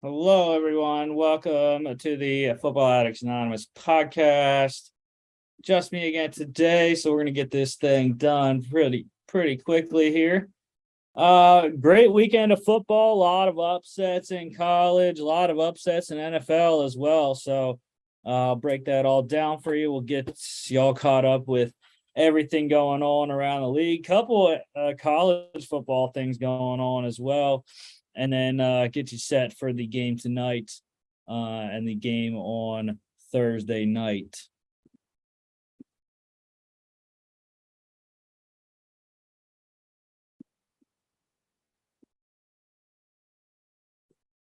Hello, everyone. Welcome to the Football Addicts Anonymous podcast. Just me again today, so we're going to get this thing done pretty quickly here. Great weekend of football. A lot of upsets in college, a lot of upsets in NFL as well. So I'll break that all down for you. We'll get y'all caught up with everything going on around the league. Couple college football things going on as well. And then get you set for the game tonight and the game on Thursday night.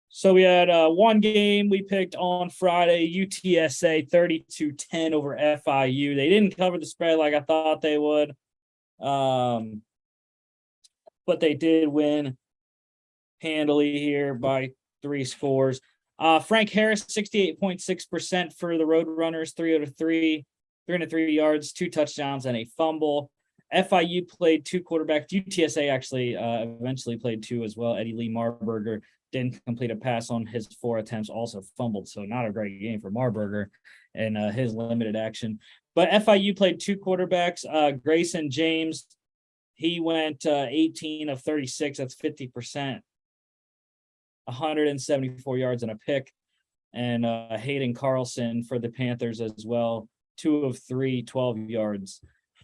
So we had one game we picked on Friday, UTSA 32-10 over FIU. They didn't cover the spread like I thought they would, but they did win handily here by 3 scores. Frank Harris, 68.6% for the Roadrunners, 303 yards, 2 touchdowns, and a fumble. FIU played 2 quarterbacks. UTSA actually eventually played 2 as well. Eddie Lee Marburger didn't complete a pass on his 4 attempts, also fumbled. So not a great game for Marburger and his limited action. But FIU played 2 quarterbacks. Grayson James, he went 18 of 36. That's 50%. 174 yards and a pick. And Hayden Carlson for the Panthers as well. 2 of 3, 12 yards.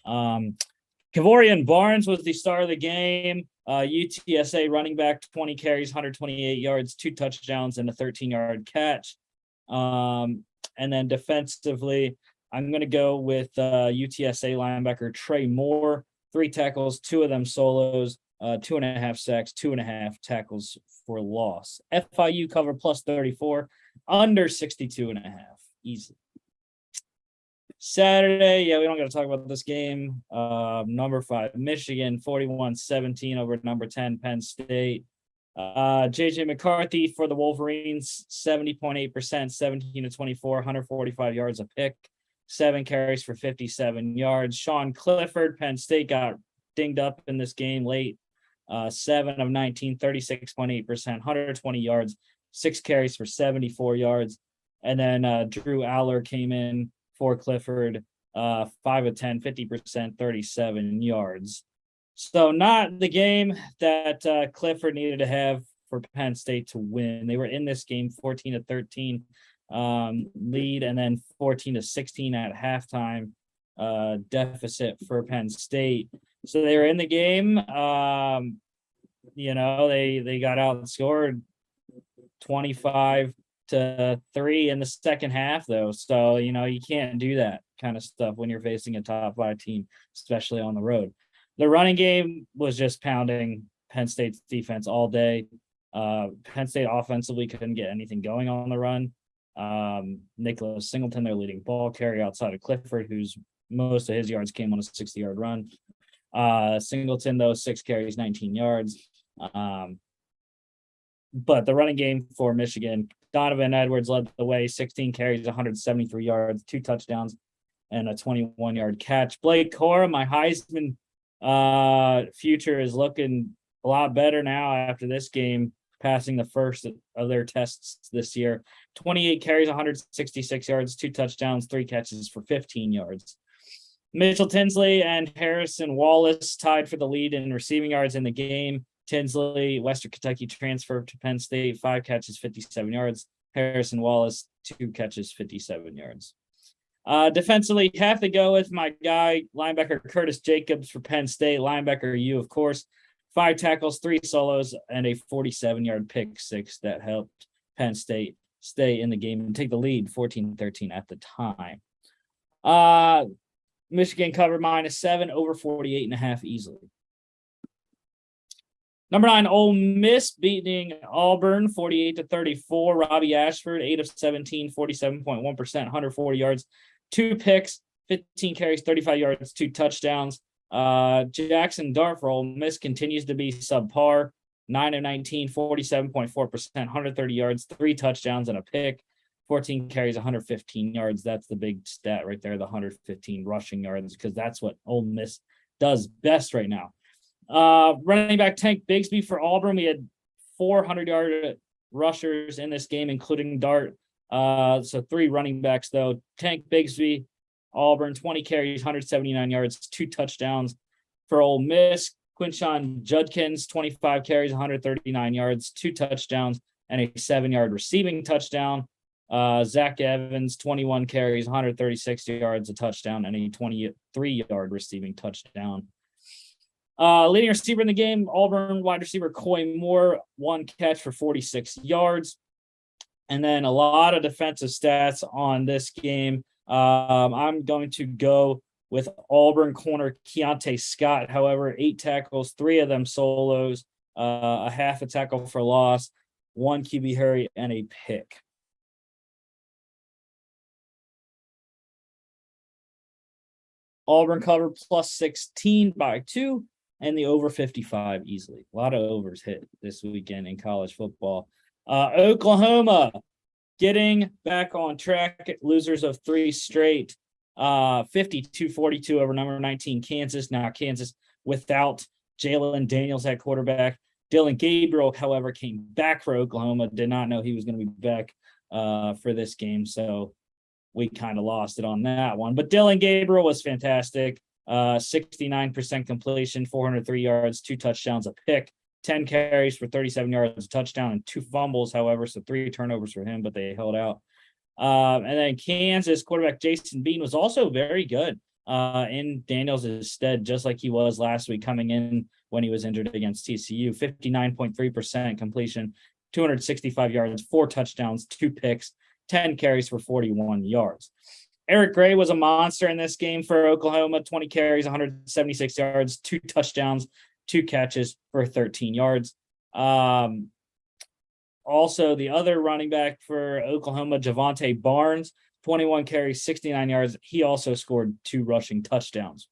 Kavorian Barnes was the star of the game. UTSA running back, 20 carries, 128 yards, 2 touchdowns, and a 13-yard catch. And then defensively, I'm going to go with UTSA linebacker Trey Moore, 3 tackles, 2 of them solos, 2.5 sacks, 2.5 tackles for loss. FIU cover plus 34, under 62.5. Easy. Saturday, we don't got to talk about this game. Number 5, Michigan, 41-17 over number 10, Penn State. JJ McCarthy for the Wolverines, 70.8%, 17-24, 145 yards a pick, 7 carries for 57 yards. Sean Clifford, Penn State, got dinged up in this game late. 7 of 19, 36.8%, 120 yards, 6 carries for 74 yards. And then Drew Aller came in for Clifford, 5 of 10, 50%, 37 yards. So not the game that Clifford needed to have for Penn State to win. They were in this game 14-13 lead, and then 14-16 at halftime deficit for Penn State. So they were in the game. They got outscored 25-3 in the second half, though. So, you can't do that kind of stuff when you're facing a top 5 team, especially on the road. The running game was just pounding Penn State's defense all day. Penn State offensively couldn't get anything going on the run. Nicholas Singleton, their leading ball carrier outside of Clifford, whose most of his yards came on a 60-yard run. Singleton, though, 6 carries, 19 yards. But the running game for Michigan, Donovan Edwards led the way, 16 carries, 173 yards, 2 touchdowns, and a 21-yard catch. Blake Cora, my Heisman future, is looking a lot better now after this game, passing the first of their tests this year. 28 carries, 166 yards, 2 touchdowns, 3 catches for 15 yards. Mitchell Tinsley and Harrison Wallace tied for the lead in receiving yards in the game. Tinsley, Western Kentucky transfer to Penn State, 5 catches, 57 yards. Harrison Wallace, 2 catches, 57 yards. Defensively, have to go with my guy, linebacker Curtis Jacobs for Penn State. Linebacker U, of course. 5 tackles, 3 solos, and a 47-yard pick 6 that helped Penn State stay in the game and take the lead 14-13 at the time. Michigan covered -7 over 48.5 easily. Number 9, Ole Miss beating Auburn 48-34. Robbie Ashford, 8 of 17, 47.1%, 140 yards, 2 picks, 15 carries, 35 yards, 2 touchdowns. Jackson Dart for Ole Miss continues to be subpar. 9 of 19, 47.4%, 130 yards, 3 touchdowns, and a pick. 14 carries, 115 yards. That's the big stat right there, the 115 rushing yards, because that's what Ole Miss does best right now. Running back Tank Bigsby for Auburn, we had 400-yard rushers in this game, including Dart. So 3 running backs, though. Tank Bigsby, Auburn, 20 carries, 179 yards, 2 touchdowns. For Ole Miss, Quinshon Judkins, 25 carries, 139 yards, 2 touchdowns, and a 7-yard receiving touchdown. Zach Evans, 21 carries, 136 yards, a touchdown, and a 23-yard receiving touchdown. Leading receiver in the game, Auburn wide receiver Coy Moore, 1 catch for 46 yards. And then a lot of defensive stats on this game. I'm going to go with Auburn corner Keontae Scott. However, 8 tackles, 3 of them solos, a half a tackle for loss, 1 QB hurry, and a pick. Auburn covered plus 16 by 2, and the over 55 easily. A lot of overs hit this weekend in college football. Oklahoma getting back on track, losers of 3 straight, 52-42 over number 19 Kansas. Now Kansas without Jalen Daniels at quarterback. Dylan Gabriel, however, came back for Oklahoma. Did not know he was going to be back for this game, so we kind of lost it on that one. But Dylan Gabriel was fantastic. 69% completion, 403 yards, 2 touchdowns, a pick, 10 carries for 37 yards, a touchdown, and 2 fumbles, however, so 3 turnovers for him, but they held out. And then Kansas quarterback Jason Bean was also very good in Daniels' stead, just like he was last week coming in when he was injured against TCU. 59.3% completion, 265 yards, 4 touchdowns, 2 picks, 10 carries for 41 yards. Eric Gray was a monster in this game for Oklahoma, 20 carries, 176 yards, 2 touchdowns, 2 catches for 13 yards. Also, the other running back for Oklahoma, Javonte Barnes, 21 carries, 69 yards. He also scored 2 rushing touchdowns.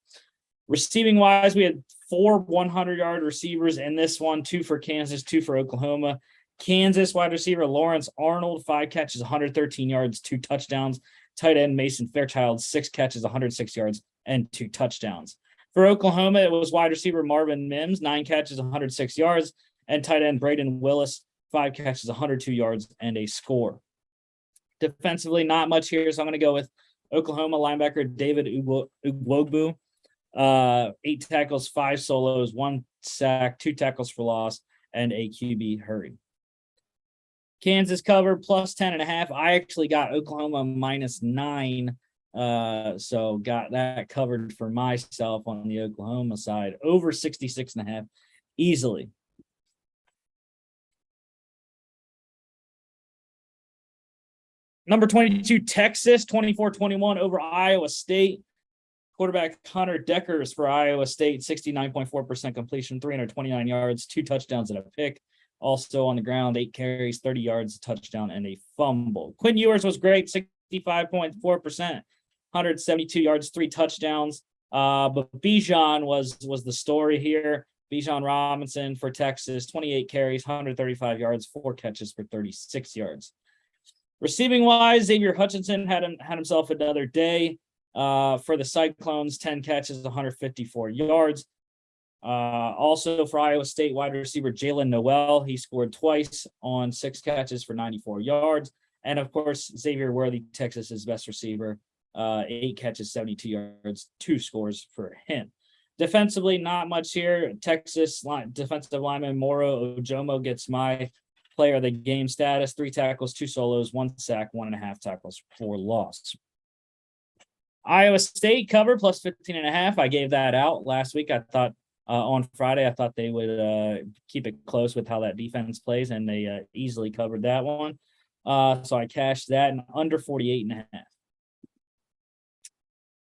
Receiving-wise, we had 4 100-yard receivers in this one, 2 for Kansas, 2 for Oklahoma. Kansas wide receiver Lawrence Arnold, 5 catches, 113 yards, 2 touchdowns. Tight end Mason Fairchild, 6 catches, 106 yards, and 2 touchdowns. For Oklahoma, it was wide receiver Marvin Mims, 9 catches, 106 yards, and tight end Braden Willis, 5 catches, 102 yards, and a score. Defensively, not much here, so I'm going to go with Oklahoma linebacker David Ugwogbu. 8 tackles, 5 solos, 1 sack, 2 tackles for loss, and a QB hurry. Kansas covered plus 10.5. I actually got Oklahoma -9. So got that covered for myself on the Oklahoma side. Over 66.5 easily. Number 22, Texas, 24-21 over Iowa State. Quarterback Hunter Deckers for Iowa State, 69.4% completion, 329 yards, 2 touchdowns and a pick. Also on the ground, 8 carries, 30 yards, a touchdown, and a fumble. Quinn Ewers was great, 65.4%, 172 yards, 3 touchdowns. But Bijan was the story here. Bijan Robinson for Texas, 28 carries, 135 yards, 4 catches for 36 yards. Receiving-wise, Xavier Hutchinson had himself another day. For the Cyclones, 10 catches, 154 yards. Also for Iowa State wide receiver Jalen Noel, he scored twice on 6 catches for 94 yards. And of course, Xavier Worthy, Texas's best receiver, 8 catches, 72 yards, 2 scores for him. Defensively, not much here. Texas defensive lineman Moro Ojomo gets my player of the game status, 3 tackles, 2 solos, 1 sack, 1.5 tackles for loss. Iowa State cover plus 15.5. I gave that out last week. I thought on Friday, I thought they would keep it close with how that defense plays, and they easily covered that one. So I cashed that and under 48.5.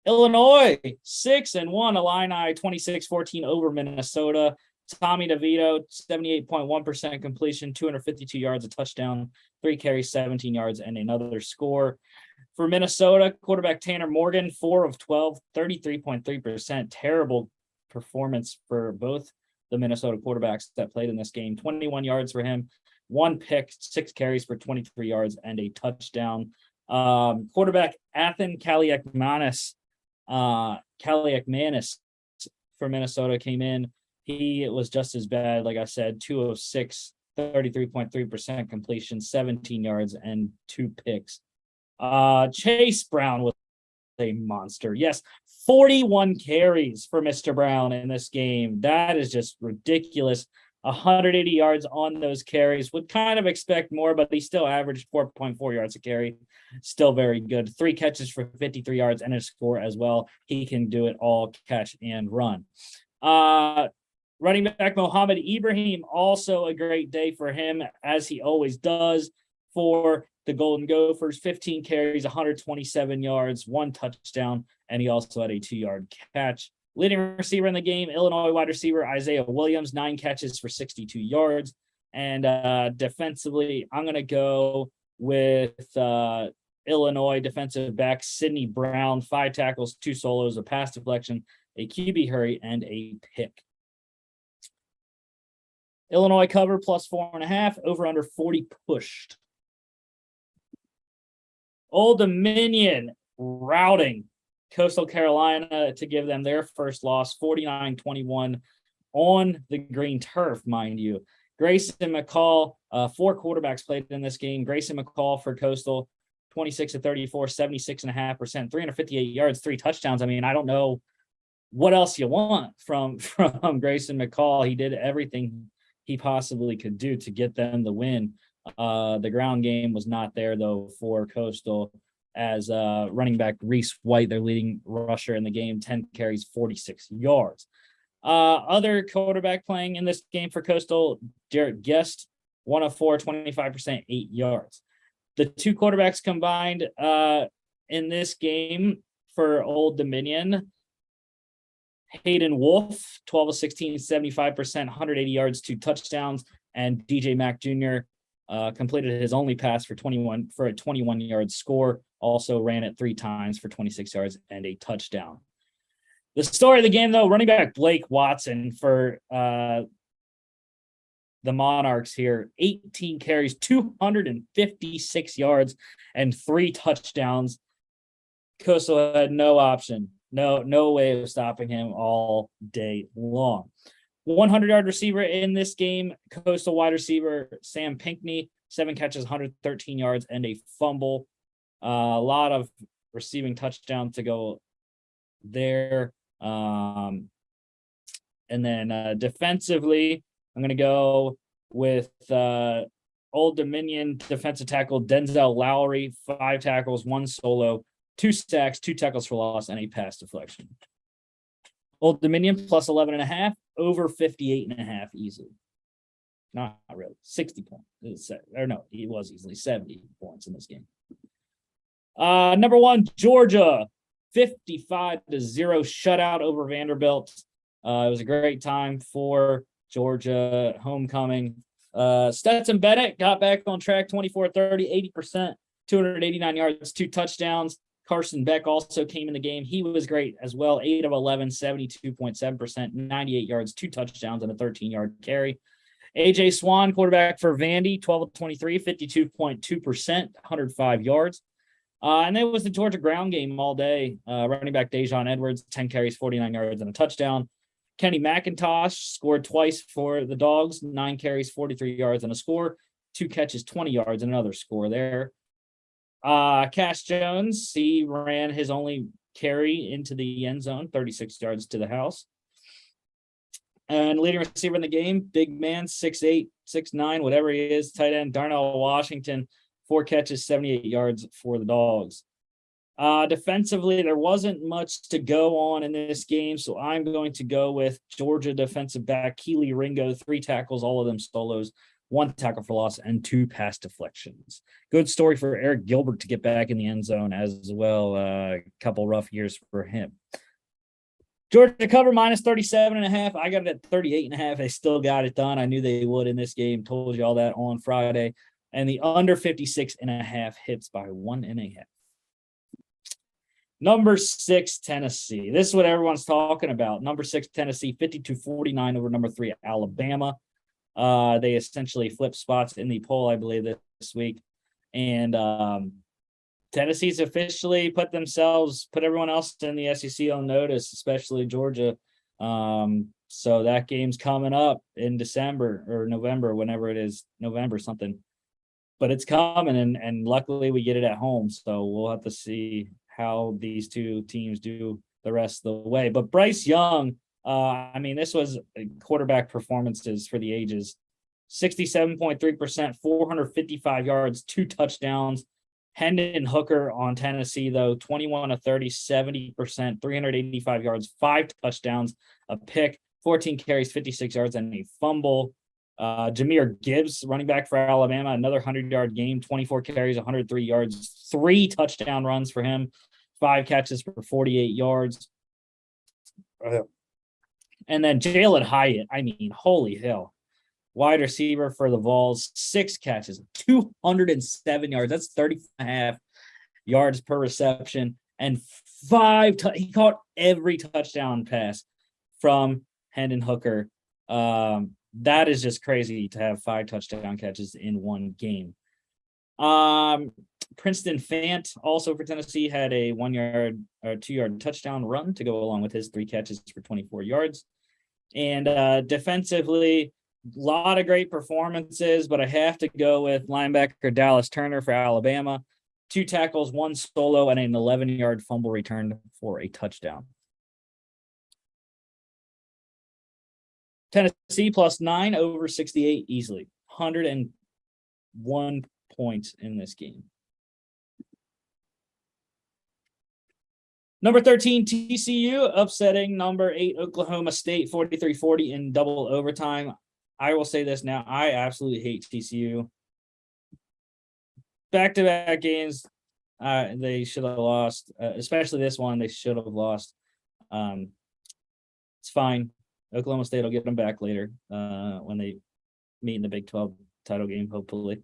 Illinois, 6-1, Illini, 26-14 over Minnesota. Tommy DeVito, 78.1% completion, 252 yards, a touchdown, 3 carries, 17 yards, and another score. For Minnesota, quarterback Tanner Morgan, 4 of 12, 33.3%. Terrible performance for both the Minnesota quarterbacks that played in this game. 21 yards for him, 1 pick, 6 carries for 23 yards, and a touchdown. Quarterback Athan Kaliakmanis for Minnesota came in. He was just as bad, like I said, 2 of 6, 33.3% completion, 17 yards, and 2 picks. Chase Brown was a monster. Yes, 41 carries for Mr. Brown in this game. That is just ridiculous. 180 yards on those carries. Would kind of expect more, but he still averaged 4.4 yards a carry. Still very good. 3 catches for 53 yards and a score as well. He can do it all, catch and run. Running back Mohamed Ibrahim, also a great day for him, as he always does for the Golden Gophers. 15 carries, 127 yards, 1 touchdown, and he also had a 2-yard catch. Leading receiver in the game, Illinois wide receiver Isaiah Williams, 9 catches for 62 yards. And defensively, I'm going to go with Illinois defensive back Sidney Brown, 5 tackles, 2 solos, a pass deflection, a QB hurry, and a pick. Illinois cover plus 4.5, over under 40 pushed. Old Dominion routing Coastal Carolina to give them their first loss, 49-21 on the green turf, mind you. Grayson McCall, 4 quarterbacks played in this game. Grayson McCall for Coastal, 26 of 34, 76.5%, 358 yards, 3 touchdowns. I mean, I don't know what else you want from Grayson McCall. He did everything he possibly could do to get them the win. The ground game was not there, though, for Coastal, as running back Reese White, their leading rusher in the game, 10 carries, 46 yards. Other quarterback playing in this game for Coastal, Jarrett Guest, 1 of 4, 25%, 8 yards. The 2 quarterbacks combined in this game for Old Dominion, Hayden Wolf, 12 of 16, 75%, 180 yards, 2 touchdowns, and DJ Mack Jr. Completed his only pass for a 21-yard score. Also ran it 3 times for 26 yards and a touchdown. The story of the game, though, running back Blake Watson for the Monarchs here, 18 carries, 256 yards, and 3 touchdowns. Coastal had no option. No way of stopping him all day long. 100-yard receiver in this game, Coastal wide receiver Sam Pinckney, 7 catches, 113 yards, and a fumble. A lot of receiving touchdowns to go there. And then defensively, I'm going to go with Old Dominion defensive tackle Denzel Lowry, 5 tackles, 1 solo, 2 sacks, 2 tackles for loss, and a pass deflection. Old Dominion plus 11.5, over 58.5 easily. Not really. 60 points. Or no, it was easily 70 points in this game. Number 1, Georgia, 55-0 shutout over Vanderbilt. It was a great time for Georgia homecoming. Stetson Bennett got back on track, 24-30, 80%, 289 yards, 2 touchdowns. Carson Beck also came in the game. He was great as well. 8 of 11, 72.7%, 98 yards, 2 touchdowns, and a 13-yard carry. AJ Swan, quarterback for Vandy, 12 of 23, 52.2%, 105 yards. And then it was the Georgia ground game all day. Running back Dejon Edwards, 10 carries, 49 yards, and a touchdown. Kenny McIntosh scored twice for the Dogs, 9 carries, 43 yards, and a score. 2 catches, 20 yards, and another score there. Cash Jones, he ran his only carry into the end zone, 36 yards to the house. And leading receiver in the game, big man, 6'8", 6'9", whatever he is, tight end Darnell Washington, 4 catches, 78 yards for the Dogs. Defensively, there wasn't much to go on in this game, so I'm going to go with Georgia defensive back Keely Ringo, 3 tackles, all of them solos, 1 tackle for loss, and 2 pass deflections. Good story for Eric Gilbert to get back in the end zone as well. A couple rough years for him. Georgia cover minus 37.5. I got it at 38.5. They still got it done. I knew they would in this game. Told you all that on Friday. And the under 56.5 hits by 1.5. Number 6, Tennessee. This is what everyone's talking about. Number 6, Tennessee, 52-49 over number 3, Alabama. They essentially flipped spots in the poll, I believe, this week. And Tennessee's officially put everyone else in the SEC on notice, especially Georgia. So that game's coming up in December or November, whenever it is, November something. But it's coming, and luckily we get it at home. So we'll have to see how these two teams do the rest of the way. But Bryce Young, this was quarterback performances for the ages. 67.3%, 455 yards, 2 touchdowns. Hendon Hooker on Tennessee, though, 21 of 30, 70%, 385 yards, 5 touchdowns, a pick, 14 carries, 56 yards, and a fumble. Jahmyr Gibbs, running back for Alabama, another 100-yard game, 24 carries, 103 yards, 3 touchdown runs for him, 5 catches for 48 yards. And then Jalen Hyatt, holy hell. Wide receiver for the Vols, 6 catches, 207 yards. That's 30.5 yards per reception, and 5. He caught every touchdown pass from Hendon Hooker. That is just crazy to have 5 touchdown catches in one game. Princeton Fant, also for Tennessee, had a 1-yard or 2-yard touchdown run to go along with his 3 catches for 24 yards. And defensively, a lot of great performances, but I have to go with linebacker Dallas Turner for Alabama. 2 tackles, 1 solo, and an 11-yard fumble return for a touchdown. Tennessee +9 over 68 easily. 101 points in this game. Number 13, TCU, upsetting number 8, Oklahoma State, 43-40 in double overtime. I will say this now. I absolutely hate TCU. Back-to-back games, they should have lost, especially this one. They should have lost. It's fine. Oklahoma State will get them back later when they meet in the Big 12 title game, hopefully.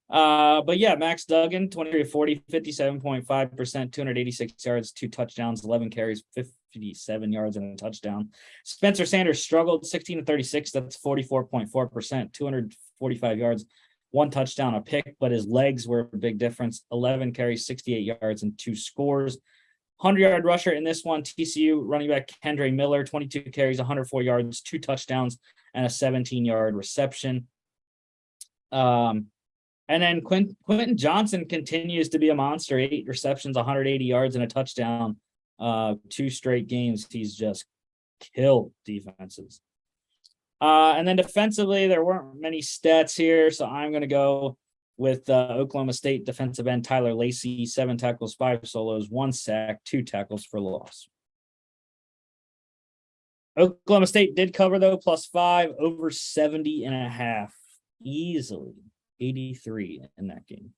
But yeah, Max Duggan, 23-40, 57.5%, 286 yards, 2 touchdowns, 11 carries, 57 yards, and a touchdown. Spencer Sanders struggled, 16-36, that's 44.4%, 245 yards, 1 touchdown, a pick, but his legs were a big difference. 11 carries, 68 yards, and 2 scores. 100-yard rusher in this one, TCU running back Kendre Miller, 22 carries, 104 yards, 2 touchdowns, and a 17-yard reception. And then Quentin Johnson continues to be a monster, 8 receptions, 180 yards, and a touchdown. 2 straight games. He's just killed defenses. And then defensively, there weren't many stats here, so I'm going to go with Oklahoma State defensive end Tyler Lacey, 7 tackles, 5 solos, 1 sack, 2 tackles for loss. Oklahoma State did cover, though, +5, over 70.5, easily. 83 in that game.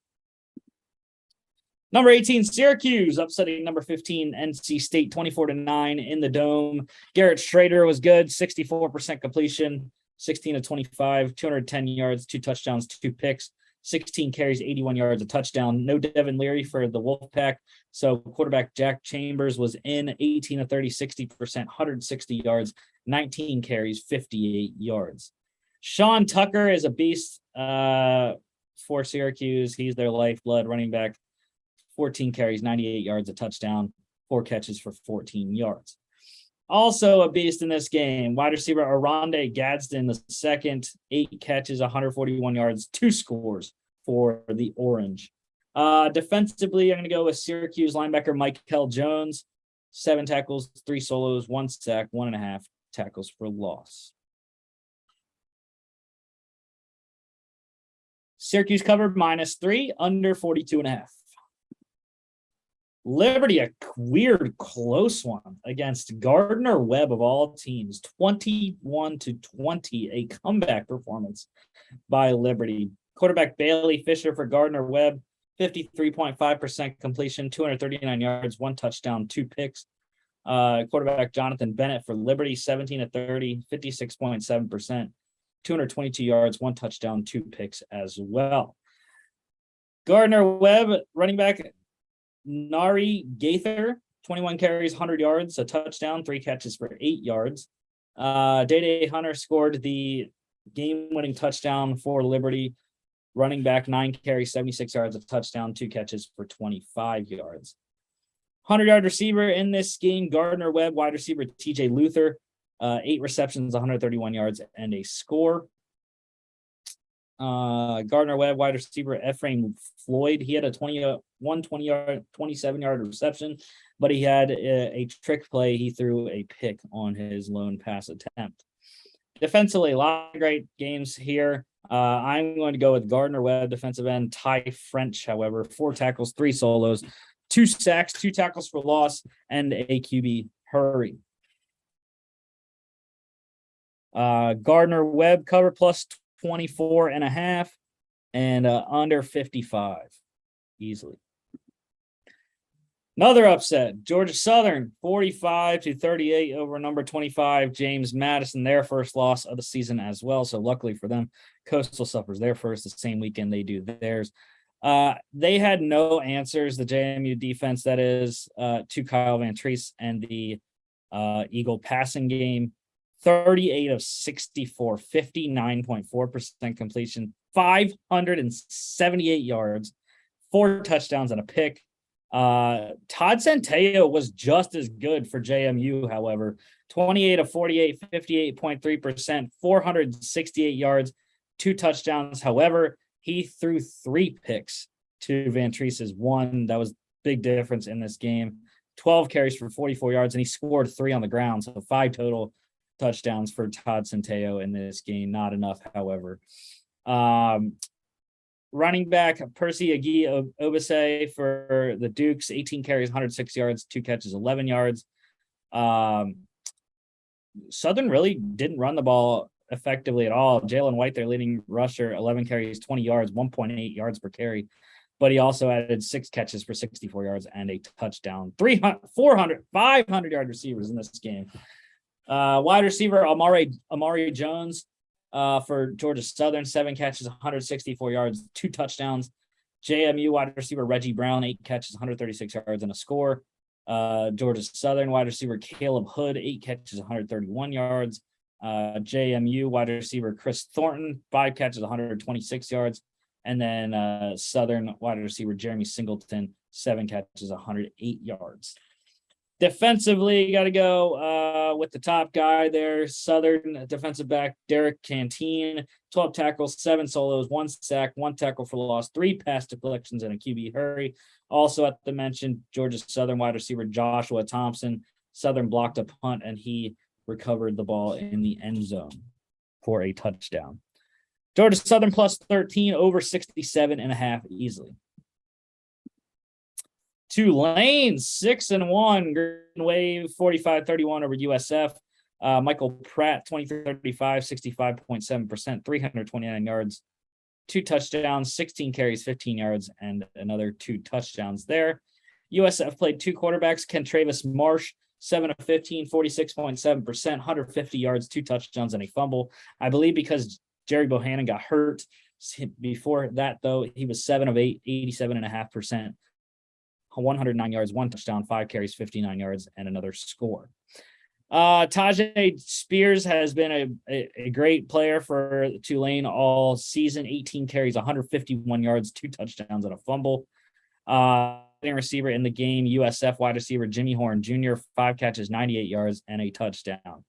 Number 18, Syracuse, upsetting number 15, NC State, 24-9 in the Dome. Garrett Schrader was good, 64% completion, 16-25, 210 yards, 2 touchdowns, 2 picks, 16 carries, 81 yards, a touchdown. No Devin Leary for the Wolfpack. So quarterback Jack Chambers was in, 18-30, 60%, 160 yards, 19 carries, 58 yards. Sean Tucker is a beast for Syracuse. He's their lifeblood running back. 14 carries, 98 yards, a touchdown, 4 catches for 14 yards. Also a beast in this game, wide receiver Aronde Gadsden, the second, 8 catches, 141 yards, 2 scores for the Orange. Defensively, I'm going to go with Syracuse linebacker Michael Jones, 7 tackles, 3 solos, 1 sack, 1.5 tackles for loss. Syracuse covered -3, under 42.5. Liberty, a weird close one against Gardner Webb of all teams, 21-20, a comeback performance by Liberty. Quarterback Bailey Fisher for Gardner Webb, 53.5% completion, 239 yards, 1 touchdown, 2 picks. Quarterback Jonathan Bennett for Liberty, 17-30, 56.7%. 222 yards, 1 touchdown, 2 picks as well. Gardner Webb, running back Nari Gaither, 21 carries, 100 yards, a touchdown, 3 catches for 8 yards. Day Hunter scored the game-winning touchdown for Liberty. Running back 9 carries, 76 yards, a touchdown, 2 catches for 25 yards. 100-yard receiver in this game, Gardner Webb, wide receiver TJ Luther. 8 receptions, 131 yards, and a score. Gardner, Webb, wide receiver, Ephraim Floyd. He had a 27-yard reception, but he had a trick play. He threw a pick on his lone pass attempt. Defensively, a lot of great games here. I'm going to go with Gardner, Webb, defensive end. Ty French, however, 4 tackles, 3 solos, 2 sacks, 2 tackles for loss, and a QB hurry. Gardner, Webb, cover plus 24.5 and under 55 easily. Another upset, Georgia Southern 45-38 over number 25 James Madison, their first loss of the season as well. So luckily for them, Coastal suffers their first the same weekend they do theirs. They had no answers, the JMU defense, that is, to Kyle Van Treese and the Eagle passing game. 38 of 64, 59.4% completion, 578 yards, 4 touchdowns and a pick. Todd Centeio was just as good for JMU, however. 28 of 48, 58.3%, 468 yards, 2 touchdowns. However, he threw 3 picks to Van Treese's 1. That was big difference in this game. 12 carries for 44 yards, and he scored 3 on the ground, so 5 total touchdowns for Todd Centeio in this game. Not enough, however. Running back Percy Agi Obase for the Dukes, 18 carries, 106 yards, 2 catches, 11 yards. Southern really didn't run the ball effectively at all. Jalen White, their leading rusher, 11 carries, 20 yards, 1.8 yards per carry. But he also added 6 catches for 64 yards and a touchdown. 500-yard receivers in this game. Wide receiver Amari Jones for Georgia Southern, 7 catches, 164 yards, 2 touchdowns. JMU wide receiver Reggie Brown, 8 catches, 136 yards and a score. Georgia Southern wide receiver Caleb Hood, 8 catches, 131 yards. JMU wide receiver Chris Thornton, 5 catches, 126 yards. And then Southern wide receiver Jeremy Singleton, 7 catches, 108 yards. Defensively, you got to go with the top guy there, Southern defensive back Derek Canteen, 12 tackles, 7 solos, 1 sack, 1 tackle for loss, 3 pass deflections, and a QB hurry. Also at the mentioned Georgia Southern wide receiver Joshua Thompson. Southern blocked a punt, and he recovered the ball in the end zone for a touchdown. Georgia Southern plus 13, over 67.5 easily. Tulane 6-1, Green Wave 45-31 over USF. Michael Pratt 23-35, 65.7%, 329 yards, 2 touchdowns, 16 carries, 15 yards, and another 2 touchdowns there. USF played 2 quarterbacks. Kentravis Marsh, 7 of 15, 46.7%, 150 yards, 2 touchdowns, and a fumble. I believe because Jerry Bohannon got hurt before that, though, he was 7 of 8, 87.5%. 109 yards, 1 touchdown, 5 carries, 59 yards, and another score. Tajay Spears has been a great player for Tulane all season. 18 carries, 151 yards, 2 touchdowns, and a fumble. Receiver in the game, USF wide receiver Jimmy Horn Jr., 5 catches, 98 yards, and a touchdown.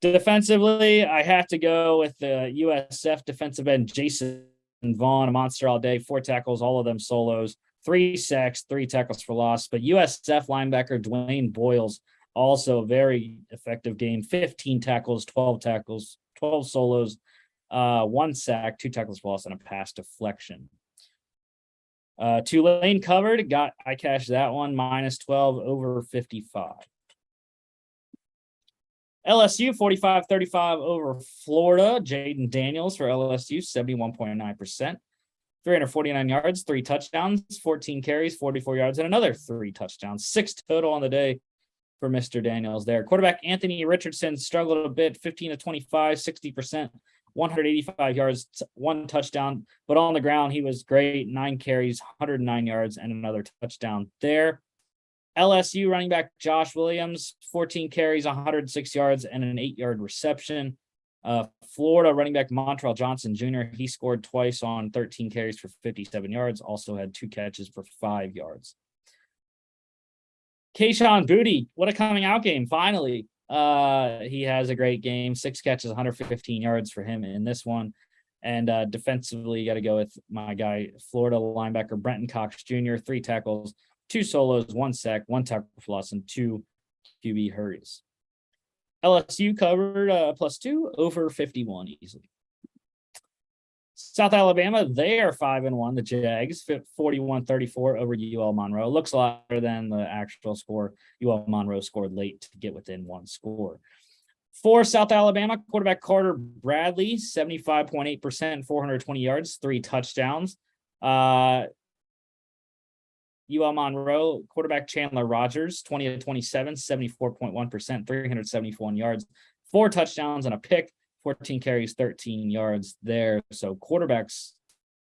Defensively, I have to go with the USF defensive end Jason Vaughn, a monster all day, 4 tackles, all of them solos. 3 sacks, 3 tackles for loss. But USF linebacker Dwayne Boyles, also a very effective game. 15 tackles, 12 solos, 1 sack, 2 tackles for loss, and a pass deflection. Tulane covered. I cashed that one, minus 12 over 55. LSU 45-35 over Florida. Jaden Daniels for LSU, 71.9%. 349 yards, 3 touchdowns, 14 carries, 44 yards, and another 3 touchdowns. 6 total on the day for Mr. Daniels there. Quarterback Anthony Richardson struggled a bit, 15 of 25, 60%, 185 yards, 1 touchdown. But on the ground, he was great. 9 carries, 109 yards, and another touchdown there. LSU running back Josh Williams, 14 carries, 106 yards, and an 8-yard reception. Florida running back Montrell Johnson Jr., he scored twice on 13 carries for 57 yards, also had 2 catches for 5 yards. Kayshon Boutte, what a coming out game, finally. He has a great game. 6 catches, 115 yards for him in this one. And defensively, you got to go with my guy, Florida linebacker Brenton Cox Jr., 3 tackles, 2 solos, 1 sack, 1 tackle for loss, and 2 QB hurries. LSU covered +2 over 51 easily. South Alabama, they are 5-1. The Jags 41-34 over UL Monroe. Looks a lot better than the actual score. UL Monroe scored late to get within 1 score. For South Alabama, quarterback Carter Bradley, 75.8%, 420 yards, 3 touchdowns. UL Monroe, quarterback Chandler Rogers, 20-27, 74.1%, 371 yards, 4 touchdowns and a pick, 14 carries, 13 yards there. So quarterbacks,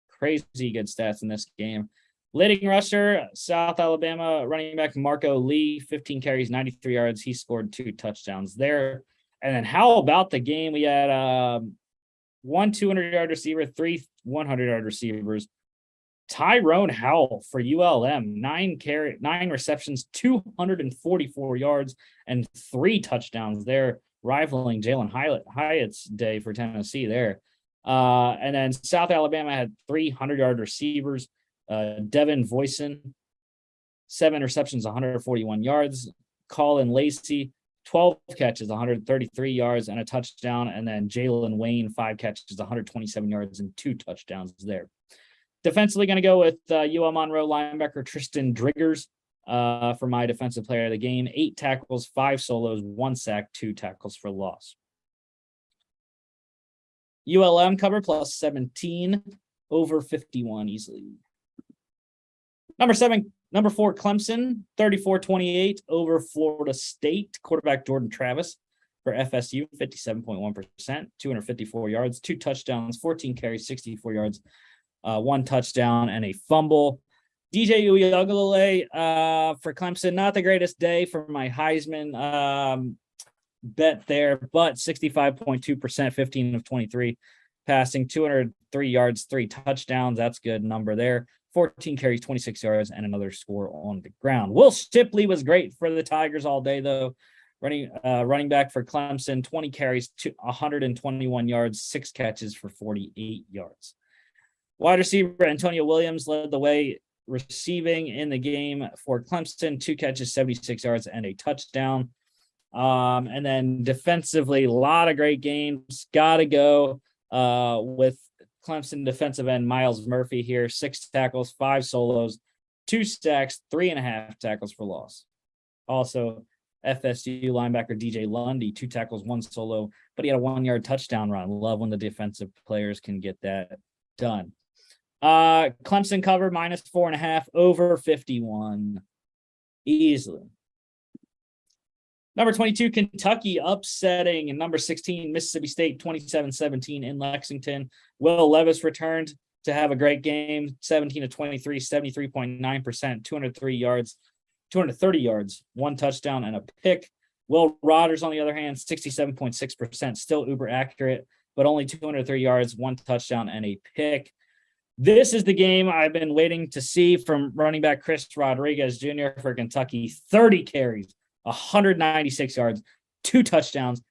crazy good stats in this game. Leading rusher, South Alabama running back Marco Lee, 15 carries, 93 yards. He scored 2 touchdowns there. And then how about the game? We had 1 200-yard receiver, 3 100-yard receivers. Tyrone Howell for ULM, 9 receptions, 244 yards, and 3 touchdowns there, rivaling Jalen Hyatt's day for Tennessee there. And then South Alabama had 3 100-yard receivers. Devin Voisin, 7 receptions, 141 yards. Colin Lacey, 12 catches, 133 yards, and a touchdown. And then Jalen Wayne, 5 catches, 127 yards, and 2 touchdowns there. Defensively, going to go with UL Monroe linebacker Tristan Driggers for my defensive player of the game. 8 tackles, 5 solos, 1 sack, 2 tackles for loss. ULM cover +17 over 51 easily. Number 4, Clemson, 34-28 over Florida State. Quarterback Jordan Travis for FSU, 57.1%, 254 yards, 2 touchdowns, 14 carries, 64 yards, 1 touchdown, and a fumble. DJ Uiagalelei for Clemson, not the greatest day for my Heisman bet there, but 65.2%, 15 of 23 passing, 203 yards, 3 touchdowns. That's a good number there. 14 carries, 26 yards, and another score on the ground. Will Shipley was great for the Tigers all day, though. Running back for Clemson, 20 carries, 121 yards, 6 catches for 48 yards. Wide receiver Antonio Williams led the way receiving in the game for Clemson, 2 catches, 76 yards, and a touchdown. And then defensively, a lot of great games. Got to go with Clemson defensive end Miles Murphy here, 6 tackles, 5 solos, 2 sacks, 3.5 tackles for loss. Also, FSU linebacker DJ Lundy, 2 tackles, 1 solo, but he had a 1-yard touchdown run. Love when the defensive players can get that done. Clemson cover -4.5 over 51 easily. Number 22, Kentucky upsetting number 16, Mississippi State, 27-17 in Lexington. Will Levis returned to have a great game, 17 of 23, 73.9%, 230 yards, 1 touchdown, and a pick. Will Rogers, on the other hand, 67.6%, still uber accurate, but only 203 yards, 1 touchdown, and a pick. This is the game I've been waiting to see from running back Chris Rodriguez Jr. for Kentucky. 30 carries, 196 yards, 2 touchdowns,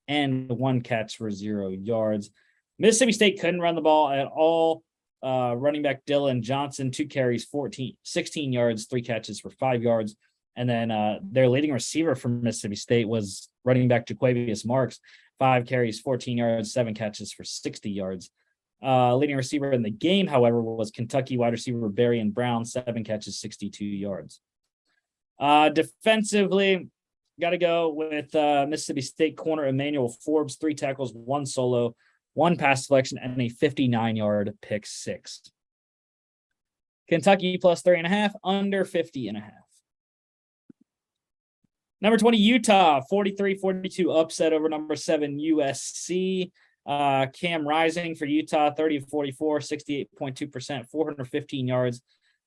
and 1 catch for 0 yards. Mississippi State couldn't run the ball at all. Running back Dylan Johnson, 2 carries, 16 yards, 3 catches for 5 yards. And then their leading receiver from Mississippi State was running back Jaquavius Marks, 5 carries, 14 yards, 7 catches for 60 yards. Leading receiver in the game, however, was Kentucky wide receiver Barrion Brown, 7 catches, 62 yards. Defensively, got to go with Mississippi State corner Emmanuel Forbes, 3 tackles, 1 solo, 1 pass deflection, and a 59-yard pick 6. Kentucky +3.5, under 50.5. Number 20, Utah, 43-42 upset over number 7, USC. Cam Rising for Utah, 30-44, 68.2%, 415 yards,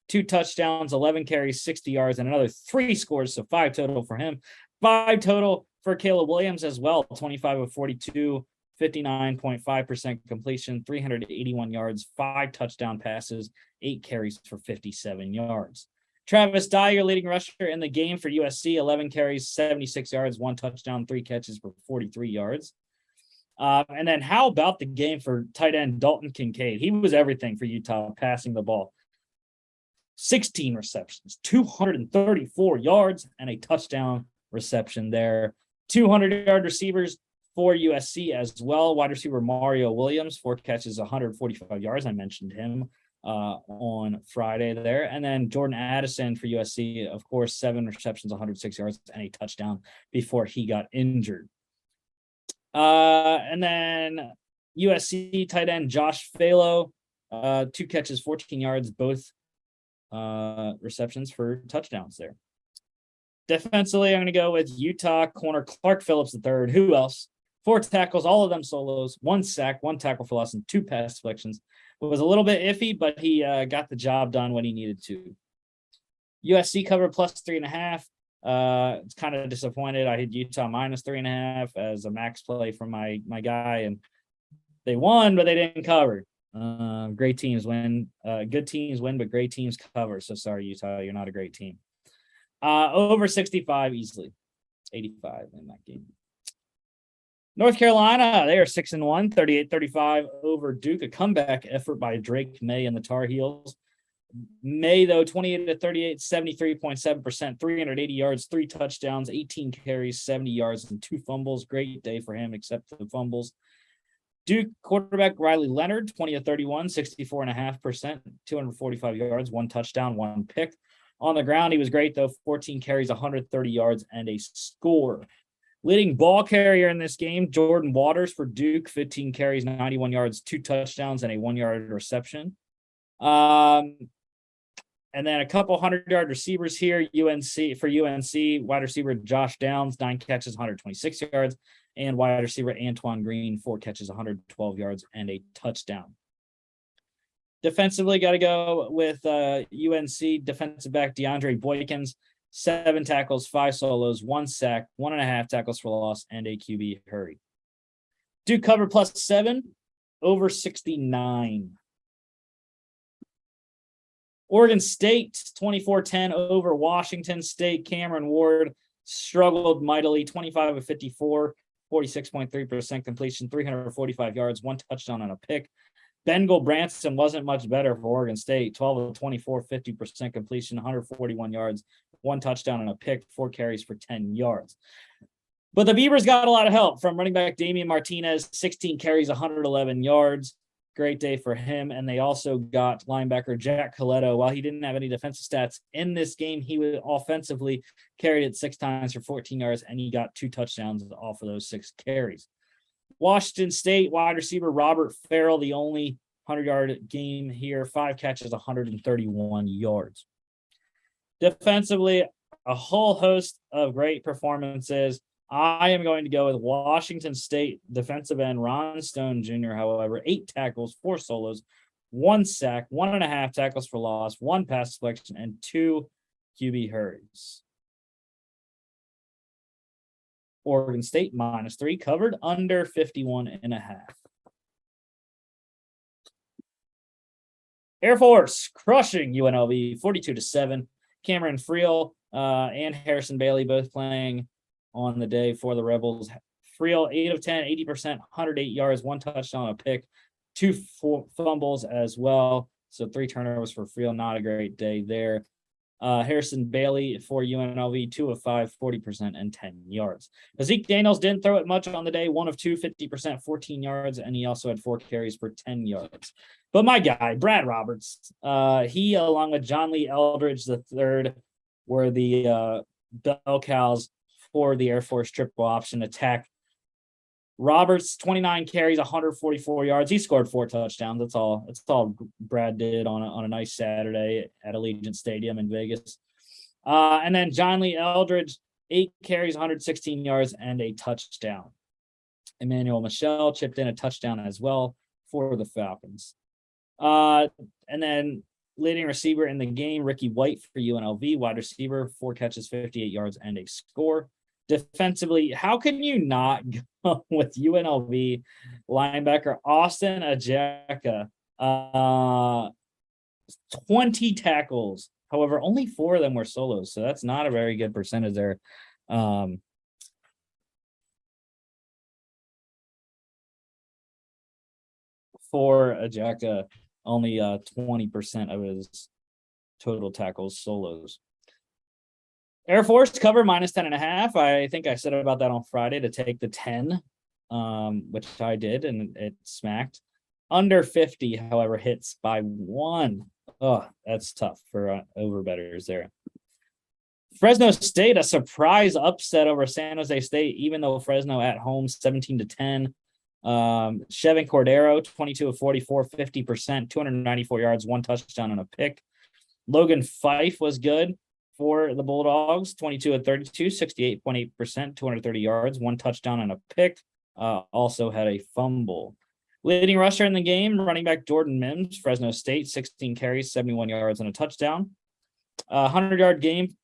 2 touchdowns, 11 carries, 60 yards, and another 3 scores, so 5 total for him. 5 total for Caleb Williams as well, 25 of 42, 59.5% completion, 381 yards, 5 touchdown passes, 8 carries for 57 yards. Travis Dye, your leading rusher in the game for USC, 11 carries, 76 yards, 1 touchdown, 3 catches for 43 yards. And then how about the game for tight end Dalton Kincaid? He was everything for Utah, passing the ball. 16 receptions, 234 yards, and a touchdown reception there. 200-yard receivers for USC as well. Wide receiver Mario Williams, 4 catches, 145 yards. I mentioned him on Friday there. And then Jordan Addison for USC, of course, 7 receptions, 106 yards, and a touchdown before he got injured. And then USC tight end Josh Falo, 2 catches, 14 yards, both receptions for touchdowns there. Defensively, I'm going to go with Utah corner Clark Phillips III. Who else? 4 tackles, all of them solos, 1 sack, 1 tackle for loss, and 2 pass deflections. It was a little bit iffy, but he got the job done when he needed to. USC covered plus 3.5. It's kind of disappointed. I had Utah minus 3.5 as a max play from my guy, and they won, but they didn't cover. Great teams win. Good teams win, but great teams cover. So sorry, Utah, you're not a great team. Over 65 easily. 85 in that game. North Carolina, they are 6-1, 38-35 over Duke. A comeback effort by Drake May and the Tar Heels. May, though, 28-38, 73.7%, 380 yards, 3 touchdowns, 18 carries, 70 yards, and 2 fumbles. Great day for him, except the fumbles. Duke quarterback Riley Leonard, 20-31, 64.5%, 245 yards, 1 touchdown, 1 pick. On the ground, he was great, though, 14 carries, 130 yards, and a score. Leading ball carrier in this game, Jordan Waters for Duke, 15 carries, 91 yards, 2 touchdowns, and a 1-yard reception. And then a couple 100-yard receivers here. UNC, wide receiver Josh Downs, 9 catches, 126 yards, and wide receiver Antoine Green, 4 catches, 112 yards, and a touchdown. Defensively, got to go with UNC defensive back DeAndre Boykins, 7 tackles, 5 solos, 1 sack, 1.5 tackles for loss, and a QB hurry. Duke cover plus 7, over 69. Oregon State, 24-10 over Washington State. Cameron Ward struggled mightily, 25 of 54, 46.3% completion, 345 yards, 1 touchdown and a pick. Bengal Branson wasn't much better for Oregon State, 12 of 24, 50% completion, 141 yards, 1 touchdown and a pick, 4 carries for 10 yards. But the Beavers got a lot of help from running back Damian Martinez, 16 carries, 111 yards. Great day for him. And they also got linebacker Jack Coletto. While he didn't have any defensive stats in this game, he was offensively carried it 6 times for 14 yards, and he got 2 touchdowns off of those 6 carries. Washington State wide receiver Robert Farrell, the only 100-yard game here, 5 catches, 131 yards. Defensively, a whole host of great performances. I am going to go with Washington State defensive end Ron Stone Jr., however, 8 tackles, 4 solos, 1 sack, 1.5 tackles for loss, 1 pass deflection, and 2 QB hurries. Oregon State minus 3, covered under 51.5. Air Force crushing UNLV 42-7. Cameron Friel and Harrison Bailey both playing on the day for the Rebels. Friel, 8 of 10, 80%, 108 yards, 1 touchdown, a pick, 2 fumbles as well. So 3 turnovers for Friel. Not a great day there. Harrison Bailey for UNLV, 2 of 5, 40%, and 10 yards. Zeke Daniels didn't throw it much on the day, 1 of 2, 50%, 14 yards, and he also had 4 carries for 10 yards. But my guy, Brad Roberts, he, along with John Lee Eldridge III, were the bell cows for the Air Force triple option attack. Roberts, 29 carries, 144 yards. He scored 4 touchdowns. That's all Brad did on a nice Saturday at Allegiant Stadium in Vegas. And then John Lee Eldridge, 8 carries, 116 yards, and a touchdown. Emmanuel Michel chipped in a touchdown as well for the Falcons. And then leading receiver in the game, Ricky White for UNLV, wide receiver, 4 catches, 58 yards, and a score. Defensively, how can you not go with UNLV linebacker Austin Ajeka? 20 tackles, However, only 4 of them were solos, so that's not a very good percentage there. For Ajaka, only 20% of his total tackles solos. Air Force cover minus 10.5. I think I said about that on Friday to take the 10, which I did, and it smacked. Under 50, however, hits by 1. Oh, that's tough for overbettors there. Fresno State, a surprise upset over San Jose State, even though Fresno at home 17-10. Chevin Cordero, 22 of 44, 50%, 294 yards, 1 touchdown and a pick. Logan Fife was good for the Bulldogs, 22 of 32, 68.8%, 230 yards, 1 touchdown and a pick. Also had a fumble. Leading rusher in the game, running back Jordan Mims, Fresno State, 16 carries, 71 yards and a touchdown. 100-yard game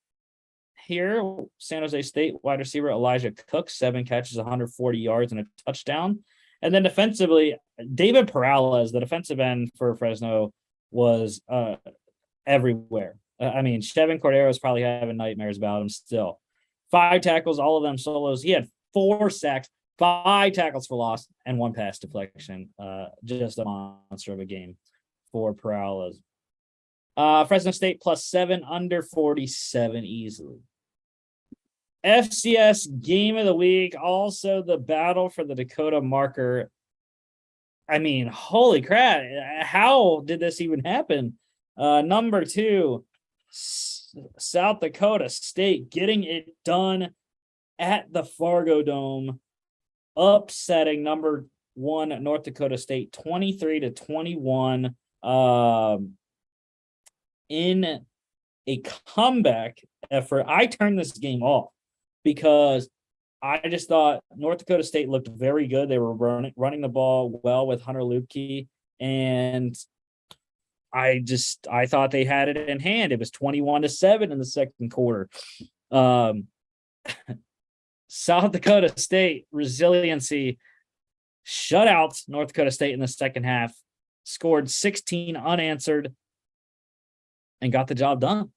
here, San Jose State wide receiver Elijah Cook, 7 catches, 140 yards and a touchdown. And then defensively, David Perales, the defensive end for Fresno, was everywhere. I mean, Chevin Cordero is probably having nightmares about him still. 5 tackles, all of them solos. He had 4 sacks, 5 tackles for loss, and 1 pass deflection. Just a monster of a game for Perales. Fresno State +7, under 47 easily. FCS game of the week, also the battle for the Dakota marker. I mean, holy crap. How did this even happen? Number 2, South Dakota State getting it done at the Fargo Dome, upsetting number 1 North Dakota State 23-21 in a comeback effort. I turned this game off because I just thought North Dakota State looked very good. They were running the ball well with Hunter Luepke, and I thought they had it in hand. It was 21-7 in the second quarter. South Dakota State resiliency shut out North Dakota State in the second half, scored 16 unanswered, and got the job done.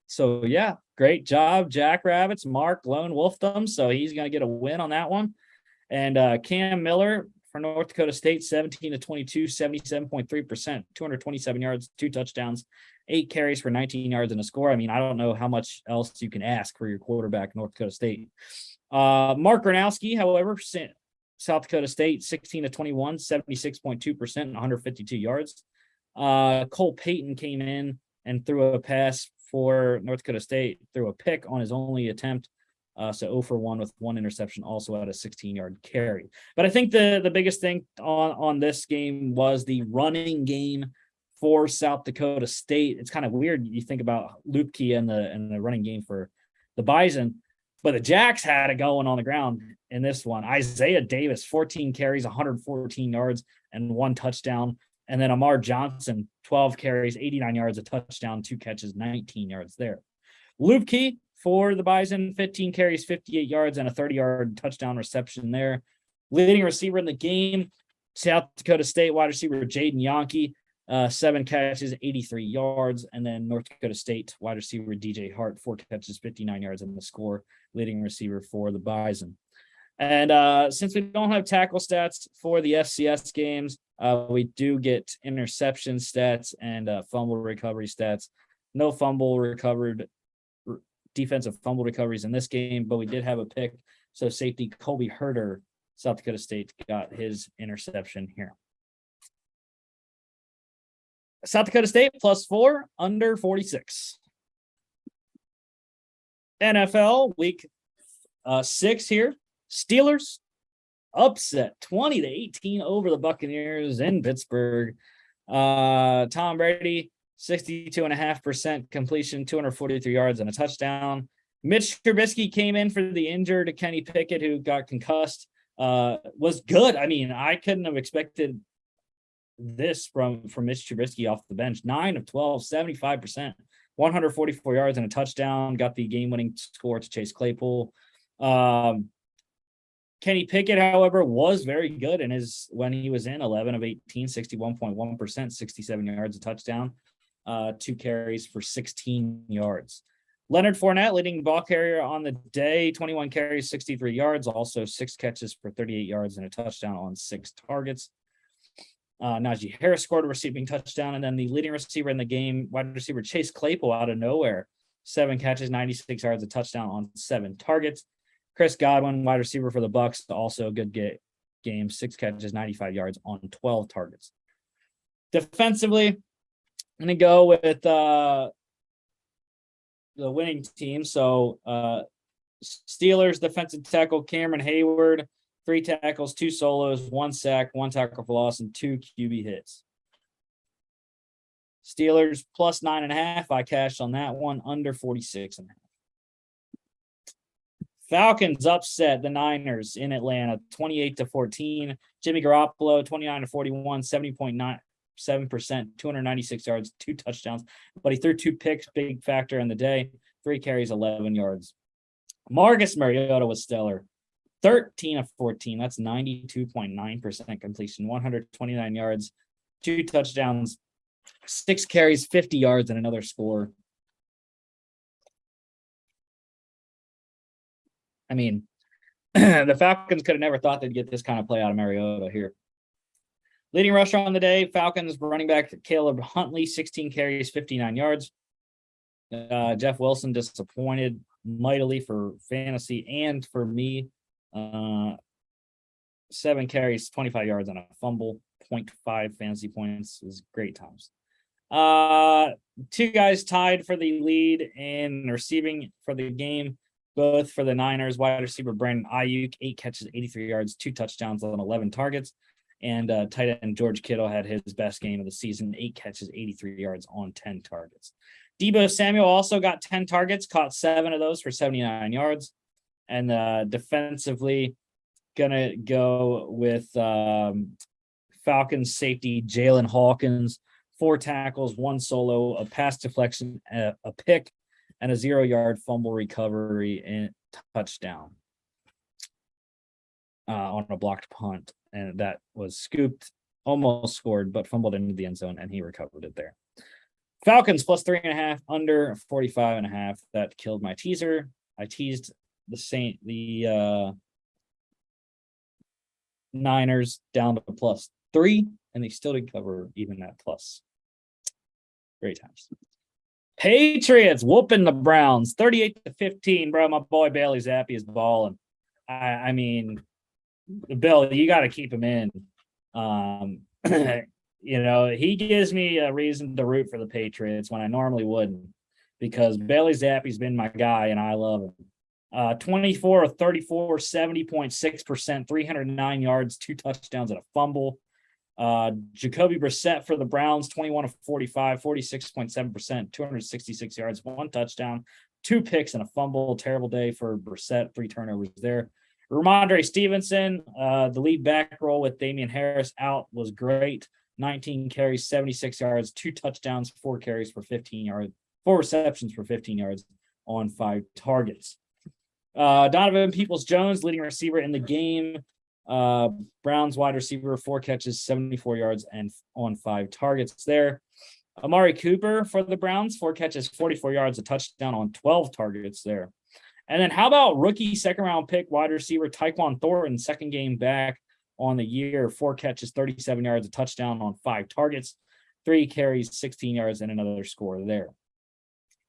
So yeah, great job, Jackrabbits. Mark lone wolfed them, so he's going to get a win on that one. And Cam Miller for North Dakota State, 17-22, 77.3%, 227 yards, 2 touchdowns, 8 carries for 19 yards and a score. I mean, I don't know how much else you can ask for your quarterback, North Dakota State. Mark Gronowski, however, South Dakota State, 16-21, 76.2%, 152 yards. Cole Payton came in and threw a pass for North Dakota State, threw a pick on his only attempt. So 0 for 1 with 1 interception, also had a 16-yard carry. But I think the biggest thing on this game was the running game for South Dakota State. It's kind of weird. You think about Luepke and the running game for the Bison, but the Jacks had it going on the ground in this one. Isaiah Davis, 14 carries, 114 yards, and 1 touchdown. And then Amar Johnson, 12 carries, 89 yards, a touchdown, 2 catches, 19 yards there. Luepke for the Bison, 15 carries, 58 yards, and a 30-yard touchdown reception there. Leading receiver in the game, South Dakota State wide receiver Jaden Yonke, 7 catches, 83 yards. And then North Dakota State wide receiver DJ Hart, 4 catches, 59 yards, and the score. Leading receiver for the Bison. And since we don't have tackle stats for the FCS games, we do get interception stats and fumble recovery stats. No fumble recovered, defensive fumble recoveries in this game, but we did have a pick. So safety Colby Herter, South Dakota State, got his interception here. South Dakota State +4, under 46. NFL week 6 here. Steelers upset 20-18 over the Buccaneers in Pittsburgh. Tom Brady, 62.5% completion, 243 yards and a touchdown. Mitch Trubisky came in for the injured Kenny Pickett, who got concussed. Was good. I mean, I couldn't have expected this from Mitch Trubisky off the bench. 9 of 12, 75%, 144 yards and a touchdown. Got the game-winning score to Chase Claypool. Kenny Pickett, however, was very good when he was in 11 of 18, 61.1%, 67 yards, a touchdown, 2 carries for 16 yards. Leonard Fournette, leading ball carrier on the day, 21 carries, 63 yards, also 6 catches for 38 yards and a touchdown on 6 targets. Najee Harris scored a receiving touchdown, and then the leading receiver in the game, wide receiver Chase Claypool, out of nowhere, 7 catches, 96 yards, a touchdown on 7 targets. Chris Godwin, wide receiver for the Bucs, also a good game, 6 catches, 95 yards on 12 targets. Defensively, I'm going to go with the winning team. So Steelers defensive tackle Cameron Hayward, 3 tackles, 2 solos, 1 sack, 1 tackle for loss, and 2 QB hits. Steelers plus 9.5. I cashed on that one, under 46.5. Falcons upset the Niners in Atlanta, 28-14. Jimmy Garoppolo, 29-41, 70.97%, 296 yards, 2 touchdowns. But he threw 2 picks, big factor in the day. 3 carries, 11 yards. Marcus Mariota was stellar. 13-14. That's 92.9% completion, 129 yards, 2 touchdowns, 6 carries, 50 yards, and another score. I mean, the Falcons could have never thought they'd get this kind of play out of Mariota here. Leading rusher on the day, Falcons running back Caleb Huntley, 16 carries, 59 yards. Jeff Wilson disappointed mightily for fantasy and for me. 7 carries, 25 yards, and a fumble, 0.5 fantasy points. It was great times. 2 guys tied for the lead in receiving for the game, both for the Niners. Wide receiver Brandon Ayuk, 8 catches, 83 yards, 2 touchdowns on 11 targets. And tight end George Kittle had his best game of the season, 8 catches, 83 yards on 10 targets. Deebo Samuel also got 10 targets, caught 7 of those for 79 yards. And defensively, gonna go with Falcons safety Jalen Hawkins, 4 tackles, 1 solo, a pass deflection, a pick, and a 0-yard fumble recovery and touchdown on a blocked punt. And that was scooped, almost scored, but fumbled into the end zone, and he recovered it there. Falcons plus 3.5, under 45.5. That killed my teaser. I teased the Niners down to plus 3, and they still did cover even at plus. Great times. Patriots whooping the Browns 38-15, bro. My boy Bailey Zappi is balling. I mean, Bill, you got to keep him in. He gives me a reason to root for the Patriots when I normally wouldn't, because Bailey Zappi's been my guy and I love him. 24 of 34, 70.6%, 309 yards, 2 touchdowns, and a fumble. Jacoby Brissett for the Browns, 21 of 45, 46.7%, 266 yards, 1 touchdown, 2 picks, and a fumble. Terrible day for Brissett, 3 turnovers there. Ramondre Stevenson, the lead back role with Damian Harris out, was great. 19 carries, 76 yards, 2 touchdowns, 4 carries for 15 yards, 4 receptions for 15 yards on 5 targets. Donovan Peoples-Jones, leading receiver in the game. Browns wide receiver, 4 catches, 74 yards, and on 5 targets there. Amari Cooper for the Browns, 4 catches, 44 yards, a touchdown on 12 targets there. And then how about rookie second-round pick wide receiver Tyquan Thornton, second game back on the year, 4 catches, 37 yards, a touchdown on 5 targets, 3 carries, 16 yards, and another score there.